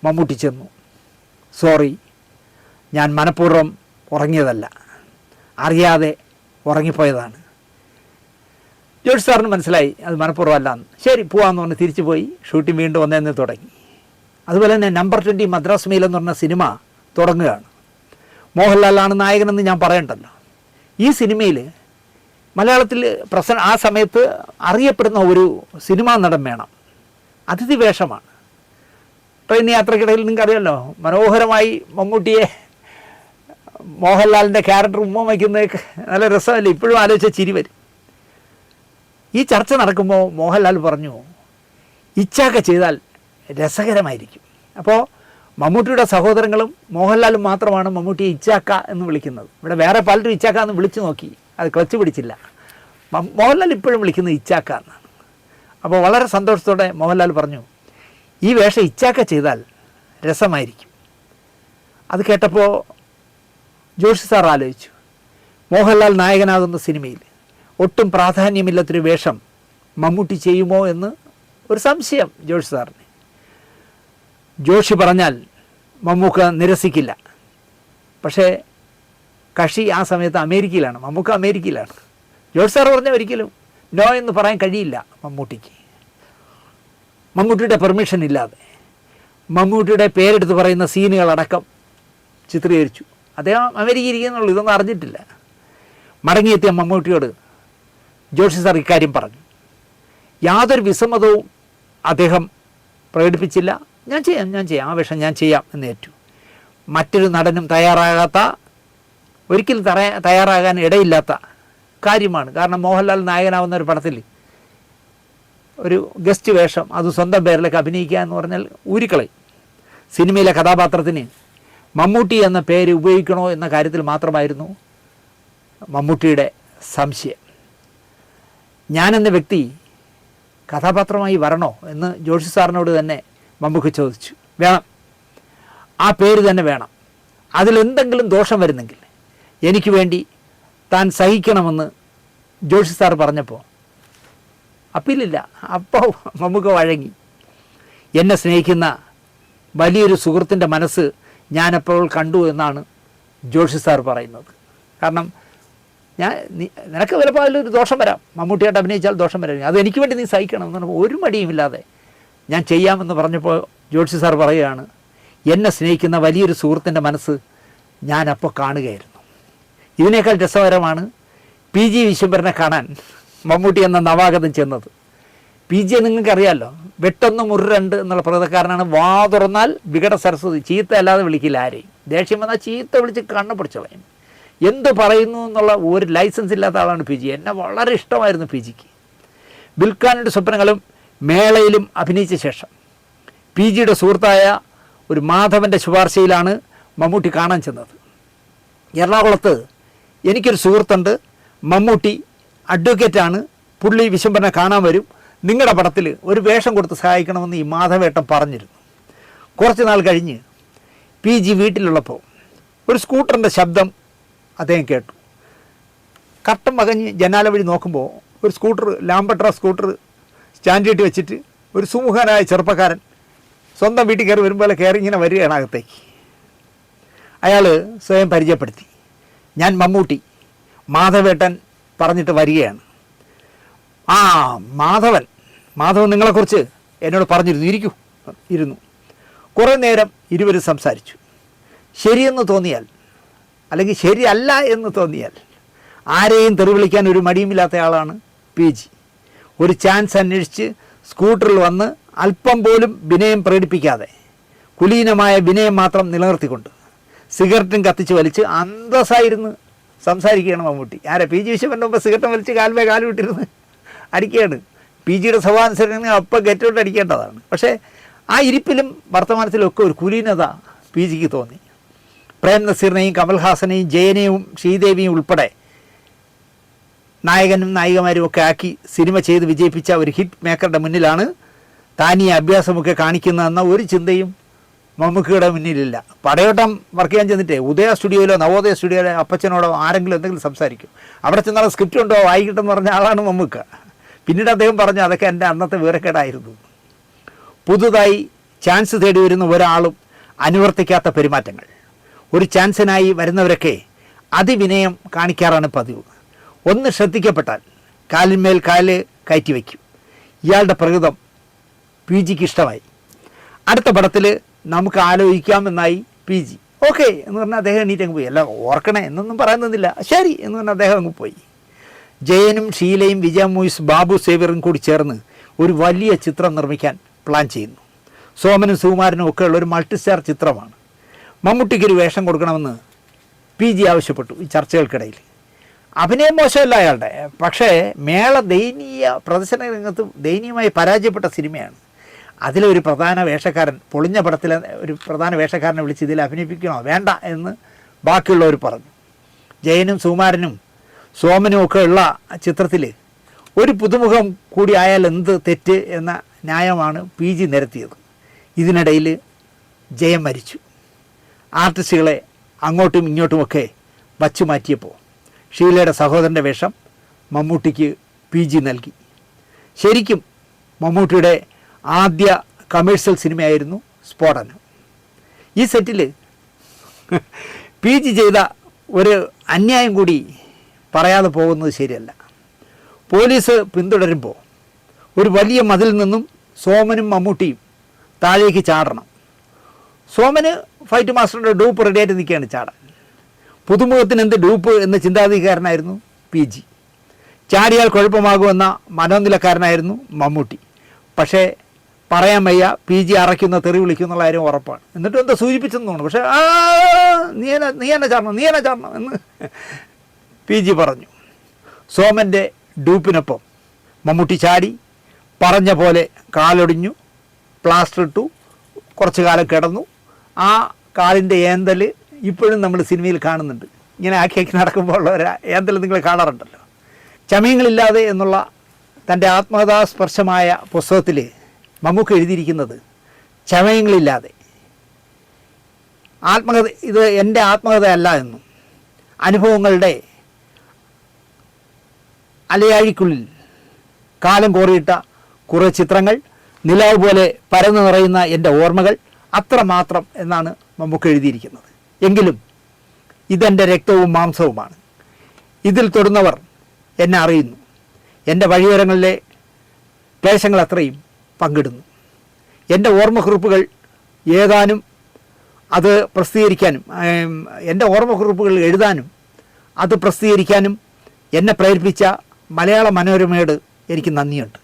മമ്മൂട്ടി ചെന്നു. സോറി, ഞാൻ മനഃപൂർവ്വം ഉറങ്ങിയതല്ല, അറിയാതെ ഉറങ്ങിപ്പോയതാണ്. ജോഷി സാറിന് മനസ്സിലായി അത് മനഃപൂർവ്വം അല്ലാന്ന്. ശരി, പോവാമെന്ന് പറഞ്ഞ് തിരിച്ചു പോയി. ഷൂട്ടിംഗ് വീണ്ടും ഒന്നേന്ന് തുടങ്ങി. അതുപോലെ തന്നെ നമ്പർ 20 മദ്രാസ് മെയിൽ എന്ന് പറഞ്ഞ സിനിമ തുടങ്ങുകയാണ്. മോഹൻലാലാണ് നായകനെന്ന് ഞാൻ പറയണ്ടല്ലോ. ഈ സിനിമയിൽ മലയാളത്തിൽ ആ സമയത്ത് അറിയപ്പെടുന്ന ഒരു സിനിമാ നടൻ വേണം. അതിഥി വേഷമാണ്. ട്രെയിൻ യാത്രക്കിടയിൽ നിങ്ങൾക്കറിയാമല്ലോ, മനോഹരമായി മമ്മൂട്ടിയെ മോഹൻലാലിൻ്റെ ക്യാരക്ടർ ഉമ്മ വയ്ക്കുന്നതൊക്കെ നല്ല രസമല്ലേ, ഇപ്പോഴും ആലോചിച്ച ചിരി വരും. ഈ ചർച്ച നടക്കുമ്പോൾ മോഹൻലാൽ പറഞ്ഞു, ഇച്ചാക്ക ചെയ്താൽ രസകരമായിരിക്കും. അപ്പോൾ മമ്മൂട്ടിയുടെ സഹോദരങ്ങളും മോഹൻലാലും മാത്രമാണ് മമ്മൂട്ടിയെ ഇച്ചാക്ക എന്ന് വിളിക്കുന്നത്. ഇവിടെ വേറെ പലരും ഇച്ചാക്ക എന്ന് വിളിച്ചു നോക്കി, അത് ക്ലച്ച് പിടിച്ചില്ല. മോഹൻലാൽ ഇപ്പോഴും വിളിക്കുന്നത് ഇച്ചാക്ക എന്നാണ്. അപ്പോൾ വളരെ സന്തോഷത്തോടെ മോഹൻലാൽ പറഞ്ഞു, ഈ വേഷം ഇച്ചാക്ക ചെയ്താൽ രസമായിരിക്കും. അത് കേട്ടപ്പോൾ ജോഷി സാർ ആലോചിച്ചു, മോഹൻലാൽ നായകനാകുന്ന സിനിമയിൽ ഒട്ടും പ്രാധാന്യമില്ലാത്തൊരു വേഷം മമ്മൂട്ടി ചെയ്യുമോ എന്ന് ഒരു സംശയം ജോഷി സാറിന്. ജോഷി പറഞ്ഞാൽ മമ്മൂക്ക നിരസിക്കില്ല. പക്ഷേ കക്ഷി ആ സമയത്ത് അമേരിക്കയിലാണ്, മമ്മൂക്ക അമേരിക്കയിലാണ്. ജോഷി സാർ പറഞ്ഞാൽ ഒരിക്കലും നോ എന്ന് പറയാൻ കഴിയില്ല മമ്മൂട്ടിക്ക്. മമ്മൂട്ടിയുടെ പെർമിഷൻ ഇല്ലാതെ മമ്മൂട്ടിയുടെ പേരെടുത്ത് പറയുന്ന സീനുകളടക്കം ചിത്രീകരിച്ചു. അദ്ദേഹം അമേരിക്കയിൽ ഇരിക്കുന്നുള്ളൂ, ഇതൊന്നും അറിഞ്ഞിട്ടില്ല. മടങ്ങിയെത്തിയ മമ്മൂട്ടിയോട് ജോഷി സാർ ഇക്കാര്യം പറഞ്ഞു. യാതൊരു വിസമ്മതവും അദ്ദേഹം പ്രകടിപ്പിച്ചില്ല. ഞാൻ ചെയ്യാം, ആ വേഷം ഞാൻ ചെയ്യാം എന്ന് ഏറ്റു. മറ്റൊരു നടനും ഒരിക്കലും തയ്യാറാകാൻ ഇടയില്ലാത്ത കാര്യമാണ്. കാരണം മോഹൻലാൽ നായകനാവുന്ന ഒരു പടത്തിൽ ഒരു ഗസ്റ്റ് വേഷം, അത് സ്വന്തം പേരിലേക്ക് അഭിനയിക്കുക എന്ന് പറഞ്ഞാൽ ഊരിക്കളയും. സിനിമയിലെ കഥാപാത്രത്തിന് മമ്മൂട്ടി എന്ന പേര് ഉപയോഗിക്കണോ എന്ന കാര്യത്തിൽ മാത്രമായിരുന്നു മമ്മൂട്ടിയുടെ സംശയം. ഞാനെന്ന വ്യക്തി കഥാപാത്രമായി വരണോ എന്ന് ജോഷി സാറിനോട് തന്നെ മമ്മൂക്ക ചോദിച്ചു. വേണം, ആ പേര് തന്നെ വേണം. അതിലെന്തെങ്കിലും ദോഷം വരുന്നെങ്കിൽ എനിക്ക് വേണ്ടി താൻ സഹിക്കണമെന്ന് ജോഷി സാർ പറഞ്ഞപ്പോൾ അപ്പീലില്ല. അപ്പോൾ മമ്മൂക്ക വഴങ്ങി. എന്നെ സ്നേഹിക്കുന്ന വലിയൊരു സുഹൃത്തിൻ്റെ മനസ്സ് ഞാനപ്പോൾ കണ്ടു എന്നാണ് ജോഷി സാർ പറയുന്നത്. കാരണം നിനക്ക് ചിലപ്പോൾ അതിലൊരു ദോഷം വരാം, മമ്മൂട്ടിയായിട്ട് അഭിനയിച്ചാൽ ദോഷം വരാം, അത് എനിക്ക് വേണ്ടി നീ സഹിക്കണം എന്ന് പറഞ്ഞപ്പോൾ ഒരു മടിയുമില്ലാതെ ഞാൻ ചെയ്യാമെന്ന് പറഞ്ഞപ്പോൾ ജോഷി സാർ പറയുകയാണ്, എന്നെ സ്നേഹിക്കുന്ന വലിയൊരു സുഹൃത്തിൻ്റെ മനസ്സ് ഞാനപ്പോൾ കാണുകയായിരുന്നു. ഇതിനേക്കാൾ രസകരമാണ് PG വിശ്വംഭരനെ കാണാൻ മമ്മൂട്ടി എന്ന നവാഗതം ചെന്നത്. PG നിങ്ങൾക്കറിയാമല്ലോ, വെട്ടൊന്ന് മുരണ്ട് എന്നുള്ള പ്രകൃതക്കാരനാണ്. വാ തുറന്നാൽ വികട സരസ്വതി, ചീത്ത അല്ലാതെ വിളിക്കില്ല ആരെയും. ദേഷ്യം വന്നാൽ ചീത്ത വിളിച്ച് കണ്ണ് പിടിച്ചോളയും. എന്ത് പറയുന്നു എന്നുള്ള ഒരു ലൈസൻസ് ഇല്ലാത്ത ആളാണ് PG. എന്നെ വളരെ ഇഷ്ടമായിരുന്നു PGക്ക്. ബിൽഖാനിൻ്റെ സ്വപ്നങ്ങളും മേളയിലും അഭിനയിച്ച ശേഷം PGയുടെ സുഹൃത്തായ ഒരു മാധവൻ്റെ ശുപാർശയിലാണ് മമ്മൂട്ടി കാണാൻ ചെന്നത്. എറണാകുളത്ത് എനിക്കൊരു സുഹൃത്തുണ്ട്, മമ്മൂട്ടി അഡ്വക്കേറ്റാണ്, പുള്ളി വിശ്വംഭരനെ കാണാൻ വരും, നിങ്ങളുടെ പടത്തിൽ ഒരു വേഷം കൊടുത്ത് സഹായിക്കണമെന്ന് ഈ മാധവേട്ടൻ പറഞ്ഞിരുന്നു. കുറച്ച് നാൾ കഴിഞ്ഞ് PG വീട്ടിലുള്ളപ്പോൾ ഒരു സ്കൂട്ടറിൻ്റെ ശബ്ദം അദ്ദേഹം കേട്ടു. കട്ടം മകഞ്ഞ് ജനാല വഴി നോക്കുമ്പോൾ ഒരു സ്കൂട്ടർ, ലാംബട്ര സ്കൂട്ടർ സ്റ്റാൻഡിട്ട് വെച്ചിട്ട് ഒരു സുമുഖനായ ചെറുപ്പക്കാരൻ സ്വന്തം വീട്ടിൽ കയറി വരുമ്പോൾ കയറി ഇങ്ങനെ വരികയാണ് അകത്തേക്ക്. അയാൾ സ്വയം പരിചയപ്പെടുത്തി, ഞാൻ മമ്മൂട്ടി, മാധവേട്ടൻ പറഞ്ഞിട്ട് വരികയാണ്. ആ മാധവൻ നിങ്ങളെക്കുറിച്ച് എന്നോട് പറഞ്ഞിരുന്നു, ഇരുന്നു. കുറേ നേരം ഇരുവരും സംസാരിച്ചു. ശരിയെന്ന് തോന്നിയാൽ, അല്ലെങ്കിൽ ശരിയല്ല എന്ന് തോന്നിയാൽ ആരെയും തെറി വിളിക്കാൻ ഒരു മടിയുമില്ലാത്ത ആളാണ് PG. ഒരു ചാൻസ് അന്വേഷിച്ച് സ്കൂട്ടറിൽ വന്ന് അല്പം പോലും വിനയം പ്രകടിപ്പിക്കാതെ, കുലീനമായ വിനയം മാത്രം നിലനിർത്തിക്കൊണ്ട് സിഗരറ്റും കത്തിച്ച് വലിച്ച് അന്തസ്സായിരുന്ന് സംസാരിക്കുകയാണ് മമ്മൂട്ടി. PG വിശ്വൻ്റെ മുമ്പ് സിഗരറ്റും വലിച്ച് കാൽമേ കാലുവിട്ടിരുന്ന് അടിക്കുകയാണ്. PGയുടെ സ്വഭാവാനുസരണം അപ്പം ഗെറ്റോട്ട് അടിക്കേണ്ടതാണ്. പക്ഷേ ആ ഇരിപ്പിലും വർത്തമാനത്തിലൊക്കെ ഒരു കുലീനത PGക്ക് തോന്നി. പ്രേം നസീറിനെയും കമൽഹാസനെയും ജയനെയും ശ്രീദേവിയും ഉൾപ്പെടെ നായകനും നായികമാരും ഒക്കെ ആക്കി സിനിമ ചെയ്ത് വിജയിപ്പിച്ച ഒരു ഹിറ്റ് മേക്കറുടെ മുന്നിലാണ് താൻ ഈ അഭ്യാസമൊക്കെ കാണിക്കുന്നതെന്ന ഒരു ചിന്തയും മമ്മൂക്കയുടെ മുന്നിലില്ല. പടയോട്ടം വർക്ക് ചെയ്യാൻ ചെന്നിട്ട് ഉദയ സ്റ്റുഡിയോയിലോ നവോദയ സ്റ്റുഡിയോയിലോ അപ്പച്ചനോടോ ആരെങ്കിലും എന്തെങ്കിലും സംസാരിക്കും. അവിടെ ചെന്നാൽ സ്ക്രിപ്റ്റ് ഉണ്ടോ വായിക്കട്ടെന്ന് പറഞ്ഞ ആളാണ് മമ്മൂക്ക. പിന്നീട് അദ്ദേഹം പറഞ്ഞു, അതൊക്കെ എൻ്റെ അന്നത്തെ വിവരക്കേടായിരുന്നു. പുതുതായി ചാൻസ് തേടി വരുന്ന ഒരാളും അനുവർത്തിക്കാത്ത പെരുമാറ്റങ്ങൾ, ഒരു ചാൻസിനായി വരുന്നവരൊക്കെ അതിവിനയം കാണിക്കാറാണ് പതിവ്. ഒന്ന് ശ്രദ്ധിക്കപ്പെട്ടാൽ കാലിന്മേൽ കാല് കയറ്റി വയ്ക്കും. ഇയാളുടെ പ്രകൃതം PGക്ക് ഇഷ്ടമായി. അടുത്ത പടത്തിൽ നമുക്ക് ആലോചിക്കാമെന്നായി PG. ഓക്കെ എന്ന് പറഞ്ഞാൽ അദ്ദേഹം എണീറ്റ് അങ്ങ് പോയി. അല്ല ഓർക്കണേ എന്നൊന്നും പറയുന്നില്ല, ശരി എന്ന് പറഞ്ഞാൽ അദ്ദേഹം അങ്ങ് പോയി. ജയനും ഷീലയും വിജയ മൂവീസ് ബാബു സേവ്യറും കൂടി ചേർന്ന് ഒരു വലിയ ചിത്രം നിർമ്മിക്കാൻ പ്ലാൻ ചെയ്യുന്നു. സോമനും സുകുമാരനും ഒക്കെ ഉള്ള ഒരു മൾട്ടിസ്റ്റാർ ചിത്രമാണ്. മമ്മൂട്ടിക്കൊരു വേഷം കൊടുക്കണമെന്ന് PG ആവശ്യപ്പെട്ടു. ഈ ചർച്ചകൾക്കിടയിൽ അഭിനയം മോശമല്ല അയാളുടെ, പക്ഷേ മേള ദയനീയ പ്രദർശന രംഗത്ത് ദയനീയമായി പരാജയപ്പെട്ട സിനിമയാണ്. അതിലൊരു പ്രധാന വേഷക്കാരൻ, പൊളിഞ്ഞ പടത്തിലെ ഒരു പ്രധാന വേഷക്കാരനെ വിളിച്ച് ഇതിൽ അഭിനയിപ്പിക്കണോ വേണ്ട എന്ന് ബാക്കിയുള്ളവർ പറഞ്ഞു. ജയനും സുകുമാരനും സോമനും ഒക്കെ ഉള്ള ചിത്രത്തിൽ ഒരു പുതുമുഖം കൂടി ആയാൽ എന്ത് തെറ്റ് എന്ന ന്യായമാണ് PG നിരത്തിയത്. ഇതിനിടയിൽ ജയം മരിച്ചു. ആർട്ടിസ്റ്റുകളെ അങ്ങോട്ടും ഇങ്ങോട്ടുമൊക്കെ വച്ചു മാറ്റിയപ്പോൾ ഷീലയുടെ സഹോദരൻ്റെ വേഷം മമ്മൂട്ടിക്ക് PG നൽകി. ശരിക്കും മമ്മൂട്ടിയുടെ ആദ്യ കമേഴ്ഷ്യൽ സിനിമയായിരുന്നു സ്ഫോടനം. ഈ സെറ്റിൽ PG ചെയ്ത ഒരു അന്യായം കൂടി പറയാതെ പോകുന്നത് ശരിയല്ല. പോലീസ് പിന്തുടരുമ്പോൾ ഒരു വലിയ മതിൽ നിന്നും സോമനും മമ്മൂട്ടിയും താഴേക്ക് ചാടണം. സോമന് ഫൈറ്റ് മാസ്റ്ററുടെ ഡൂപ്പ് റെഡിയായിട്ട് നിൽക്കുകയാണ് ചാടാൻ. പുതുമുഖത്തിന് എന്ത് ഡൂപ്പ് എന്ന ചിന്താധികാരനായിരുന്നു PG. ചാടിയാൽ കുഴപ്പമാകുമെന്ന മനോനിലക്കാരനായിരുന്നു മമ്മൂട്ടി. പക്ഷേ പറയാൻ വയ്യ, PG അറയ്ക്കുന്ന തെറി വിളിക്കുന്നുള്ള കാര്യം ഉറപ്പാണ്. എന്നിട്ടും എന്താ സൂചിപ്പിച്ചെന്ന് തോന്നുന്നു. പക്ഷേ നീ എന്നെ ചാടണം എന്ന് PG പറഞ്ഞു. സോമൻ്റെ ഡൂപ്പിനൊപ്പം മമ്മൂട്ടി ചാടി, പറഞ്ഞ പോലെ കാലൊടിഞ്ഞു, പ്ലാസ്റ്റർ ഇട്ടു, കുറച്ച് കാലം കിടന്നു. ആ കാലിൻ്റെ ഏന്തൽ ഇപ്പോഴും നമ്മൾ സിനിമയിൽ കാണുന്നുണ്ട്. ഇങ്ങനെ ആക്കി നടക്കുമ്പോൾ ഉള്ള ഒരു ഏന്തൽ നിങ്ങൾ കാണാറുണ്ടല്ലോ. ചമയങ്ങളില്ലാതെ എന്നുള്ള തൻ്റെ ആത്മകഥാസ്പർശമായ പുസ്തകത്തിൽ മമ്മൂക്ക എഴുതിയിരിക്കുന്നത് ചമയങ്ങളില്ലാതെ ആത്മകഥ, ഇത് എൻ്റെ ആത്മകഥയല്ല എന്നും അനുഭവങ്ങളുടെ അലയാഴിക്കുള്ളിൽ കാലം കോറിയിട്ട കുറേ ചിത്രങ്ങൾ, നിലാവ് പോലെ പരന്നു നിറയുന്ന എൻ്റെ ഓർമ്മകൾ, അത്രമാത്രം എന്നാണ് മമ്മൂക്ക എഴുതിയിരിക്കുന്നത്. എങ്കിലും ഇതെൻ്റെ രക്തവും മാംസവുമാണ്. ഇതിൽ തൊടുന്നവർ എന്നെ അറിയുന്നു. എൻ്റെ വഴിയോരങ്ങളിലെ ക്ലേശങ്ങൾ അത്രയും പങ്കിടുന്നു. എൻ്റെ ഓർമ്മക്കുറിപ്പുകൾ ഏതാനും അത് പ്രസിദ്ധീകരിക്കാനും, എൻ്റെ ഓർമ്മക്കുറിപ്പുകൾ എഴുതാനും അത് പ്രസിദ്ധീകരിക്കാനും എന്നെ പ്രേരിപ്പിച്ച മലയാള മനോരമയോട് എനിക്ക് നന്ദിയുണ്ട്.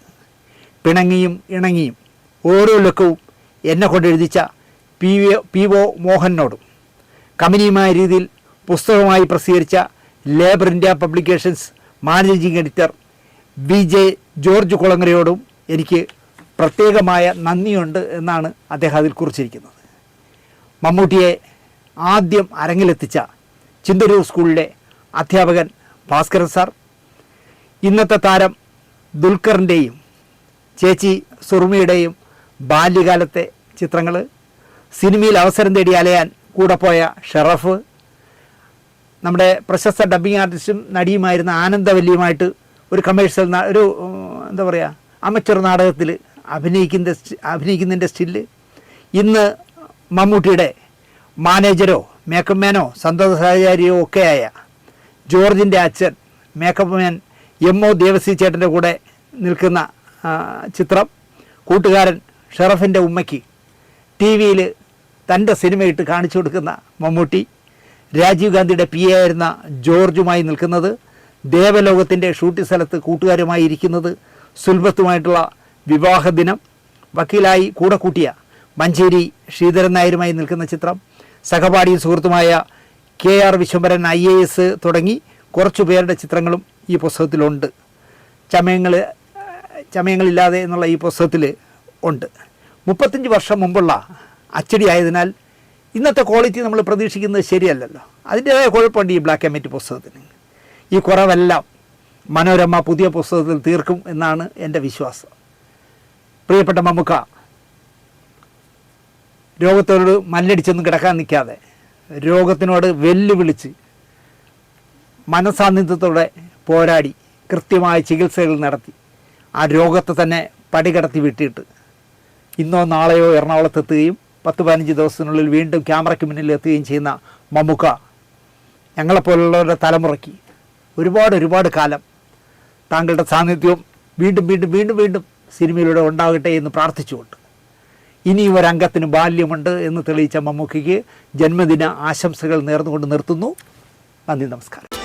പിണങ്ങിയും ഇണങ്ങിയും ഓരോ ലക്കവും എന്നെ കൊണ്ട് എഴുതിച്ച PO മോഹനോടും, കമ്പനിയുമായ രീതിയിൽ പുസ്തകമായി പ്രസിദ്ധീകരിച്ച Labour India Publications managing editor VJ George കുളങ്ങരയോടും എനിക്ക് പ്രത്യേകമായ നന്ദിയുണ്ട് എന്നാണ് അദ്ദേഹം അതിൽ കുറിച്ചിരിക്കുന്നത്. മമ്മൂട്ടിയെ ആദ്യം അരങ്ങിലെത്തിച്ച ചിന്തരൂർ സ്കൂളിലെ അധ്യാപകൻ ഭാസ്കരൻ സാർ, ഇന്നത്തെ താരം ദുൽഖറിൻ്റെയും ചേച്ചി സുറുമിയുടെയും ബാല്യകാലത്തെ ചിത്രങ്ങൾ, സിനിമയിൽ അവസരം തേടി അലയാൻ കൂടെ പോയ ഷറഫ്, നമ്മുടെ പ്രശസ്ത ഡബ്ബിംഗ് ആർട്ടിസ്റ്റും നടിയുമായിരുന്ന ആനന്ദവല്ലിയുമായിട്ട് ഒരു കമേഴ്ഷ്യൽ ഒരു എന്താ പറയുക അമച്ചർ നാടകത്തിൽ അഭിനയിക്കുന്നതിൻ്റെ സ്റ്റില്ല്, ഇന്ന് മമ്മൂട്ടിയുടെ മാനേജരോ മേക്കപ്പ് മാനോ സന്തോഷാചാര്യയോ ഒക്കെയായ ജോർജിൻ്റെ അച്ഛൻ മേക്കപ്പ് മാൻ എം.ഒ. ദേവസി ചേട്ടൻ്റെ കൂടെ നിൽക്കുന്ന ചിത്രം, കൂട്ടുകാരൻ ഷറഫിൻ്റെ ഉമ്മയ്ക്ക് ടി വിയിൽ തൻ്റെ സിനിമയിട്ട് കാണിച്ചു കൊടുക്കുന്ന മമ്മൂട്ടി, രാജീവ് ഗാന്ധിയുടെ പി എ ആയിരുന്ന ജോർജുമായി നിൽക്കുന്നത്, ദേവലോകത്തിൻ്റെ ഷൂട്ടിംഗ് സ്ഥലത്ത് കൂട്ടുകാരുമായി ഇരിക്കുന്നത്, സുൽഭത്തുമായിട്ടുള്ള വിവാഹദിനം, വക്കീലായി കൂടെ കൂട്ടിയ മഞ്ചേരി ശ്രീധരൻ നായരുമായി നിൽക്കുന്ന ചിത്രം, സഹപാഠിയും സുഹൃത്തുമായ KR വിശ്വംഭരൻ IAS തുടങ്ങി കുറച്ചു പേരുടെ ചിത്രങ്ങളും ഈ പുസ്തകത്തിലുണ്ട്. ചമയങ്ങളില്ലാതെ എന്നുള്ള ഈ പുസ്തകത്തിൽ ഉണ്ട്. 35 വർഷം മുമ്പുള്ള അച്ചടി ആയതിനാൽ ഇന്നത്തെ ക്വാളിറ്റി നമ്മൾ പ്രതീക്ഷിക്കുന്നത് ശരിയല്ലല്ലോ. അതിൻ്റേതായ കുഴപ്പമുണ്ട് ഈ ബ്ലാക്ക് ആൻഡ് വൈറ്റ് പുസ്തകത്തിന്. ഈ കുറവെല്ലാം മനോരമ പുതിയ പുസ്തകത്തിൽ തീർക്കും എന്നാണ് എൻ്റെ വിശ്വാസം. പ്രിയപ്പെട്ട മമ്മുക്ക, രോഗത്തോട് മല്ലടിച്ചൊന്നും കിടക്കാൻ നിൽക്കാതെ രോഗത്തിനോട് വെല്ലുവിളിച്ച് മനസാന്നിധ്യത്തോടെ പോരാടി കൃത്യമായ ചികിത്സകൾ നടത്തി ആ രോഗത്തെ തന്നെ പടികടത്തി വിട്ടിട്ട് ഇന്നോ നാളെയോ എറണാകുളത്തെത്തുകയും 10-15 ദിവസത്തിനുള്ളിൽ വീണ്ടും ക്യാമറയ്ക്ക് മുന്നിൽ എത്തുകയും ചെയ്യുന്ന മമ്മുക്ക ഞങ്ങളെപ്പോലുള്ളവരുടെ തലമുറയ്ക്ക് ഒരുപാട് കാലം താങ്കളുടെ സാന്നിധ്യവും വീണ്ടും സിനിമയിലൂടെ ഉണ്ടാകട്ടെ എന്ന് പ്രാർത്ഥിച്ചുകൊണ്ട് ഇനിയും ഒരംഗത്തിന് ബാല്യമുണ്ട് എന്ന് തെളിയിച്ച മമ്മൂക്കയ്ക്ക് ജന്മദിന ആശംസകൾ നേർന്നുകൊണ്ട് നിർത്തുന്നു. നന്ദി, നമസ്കാരം.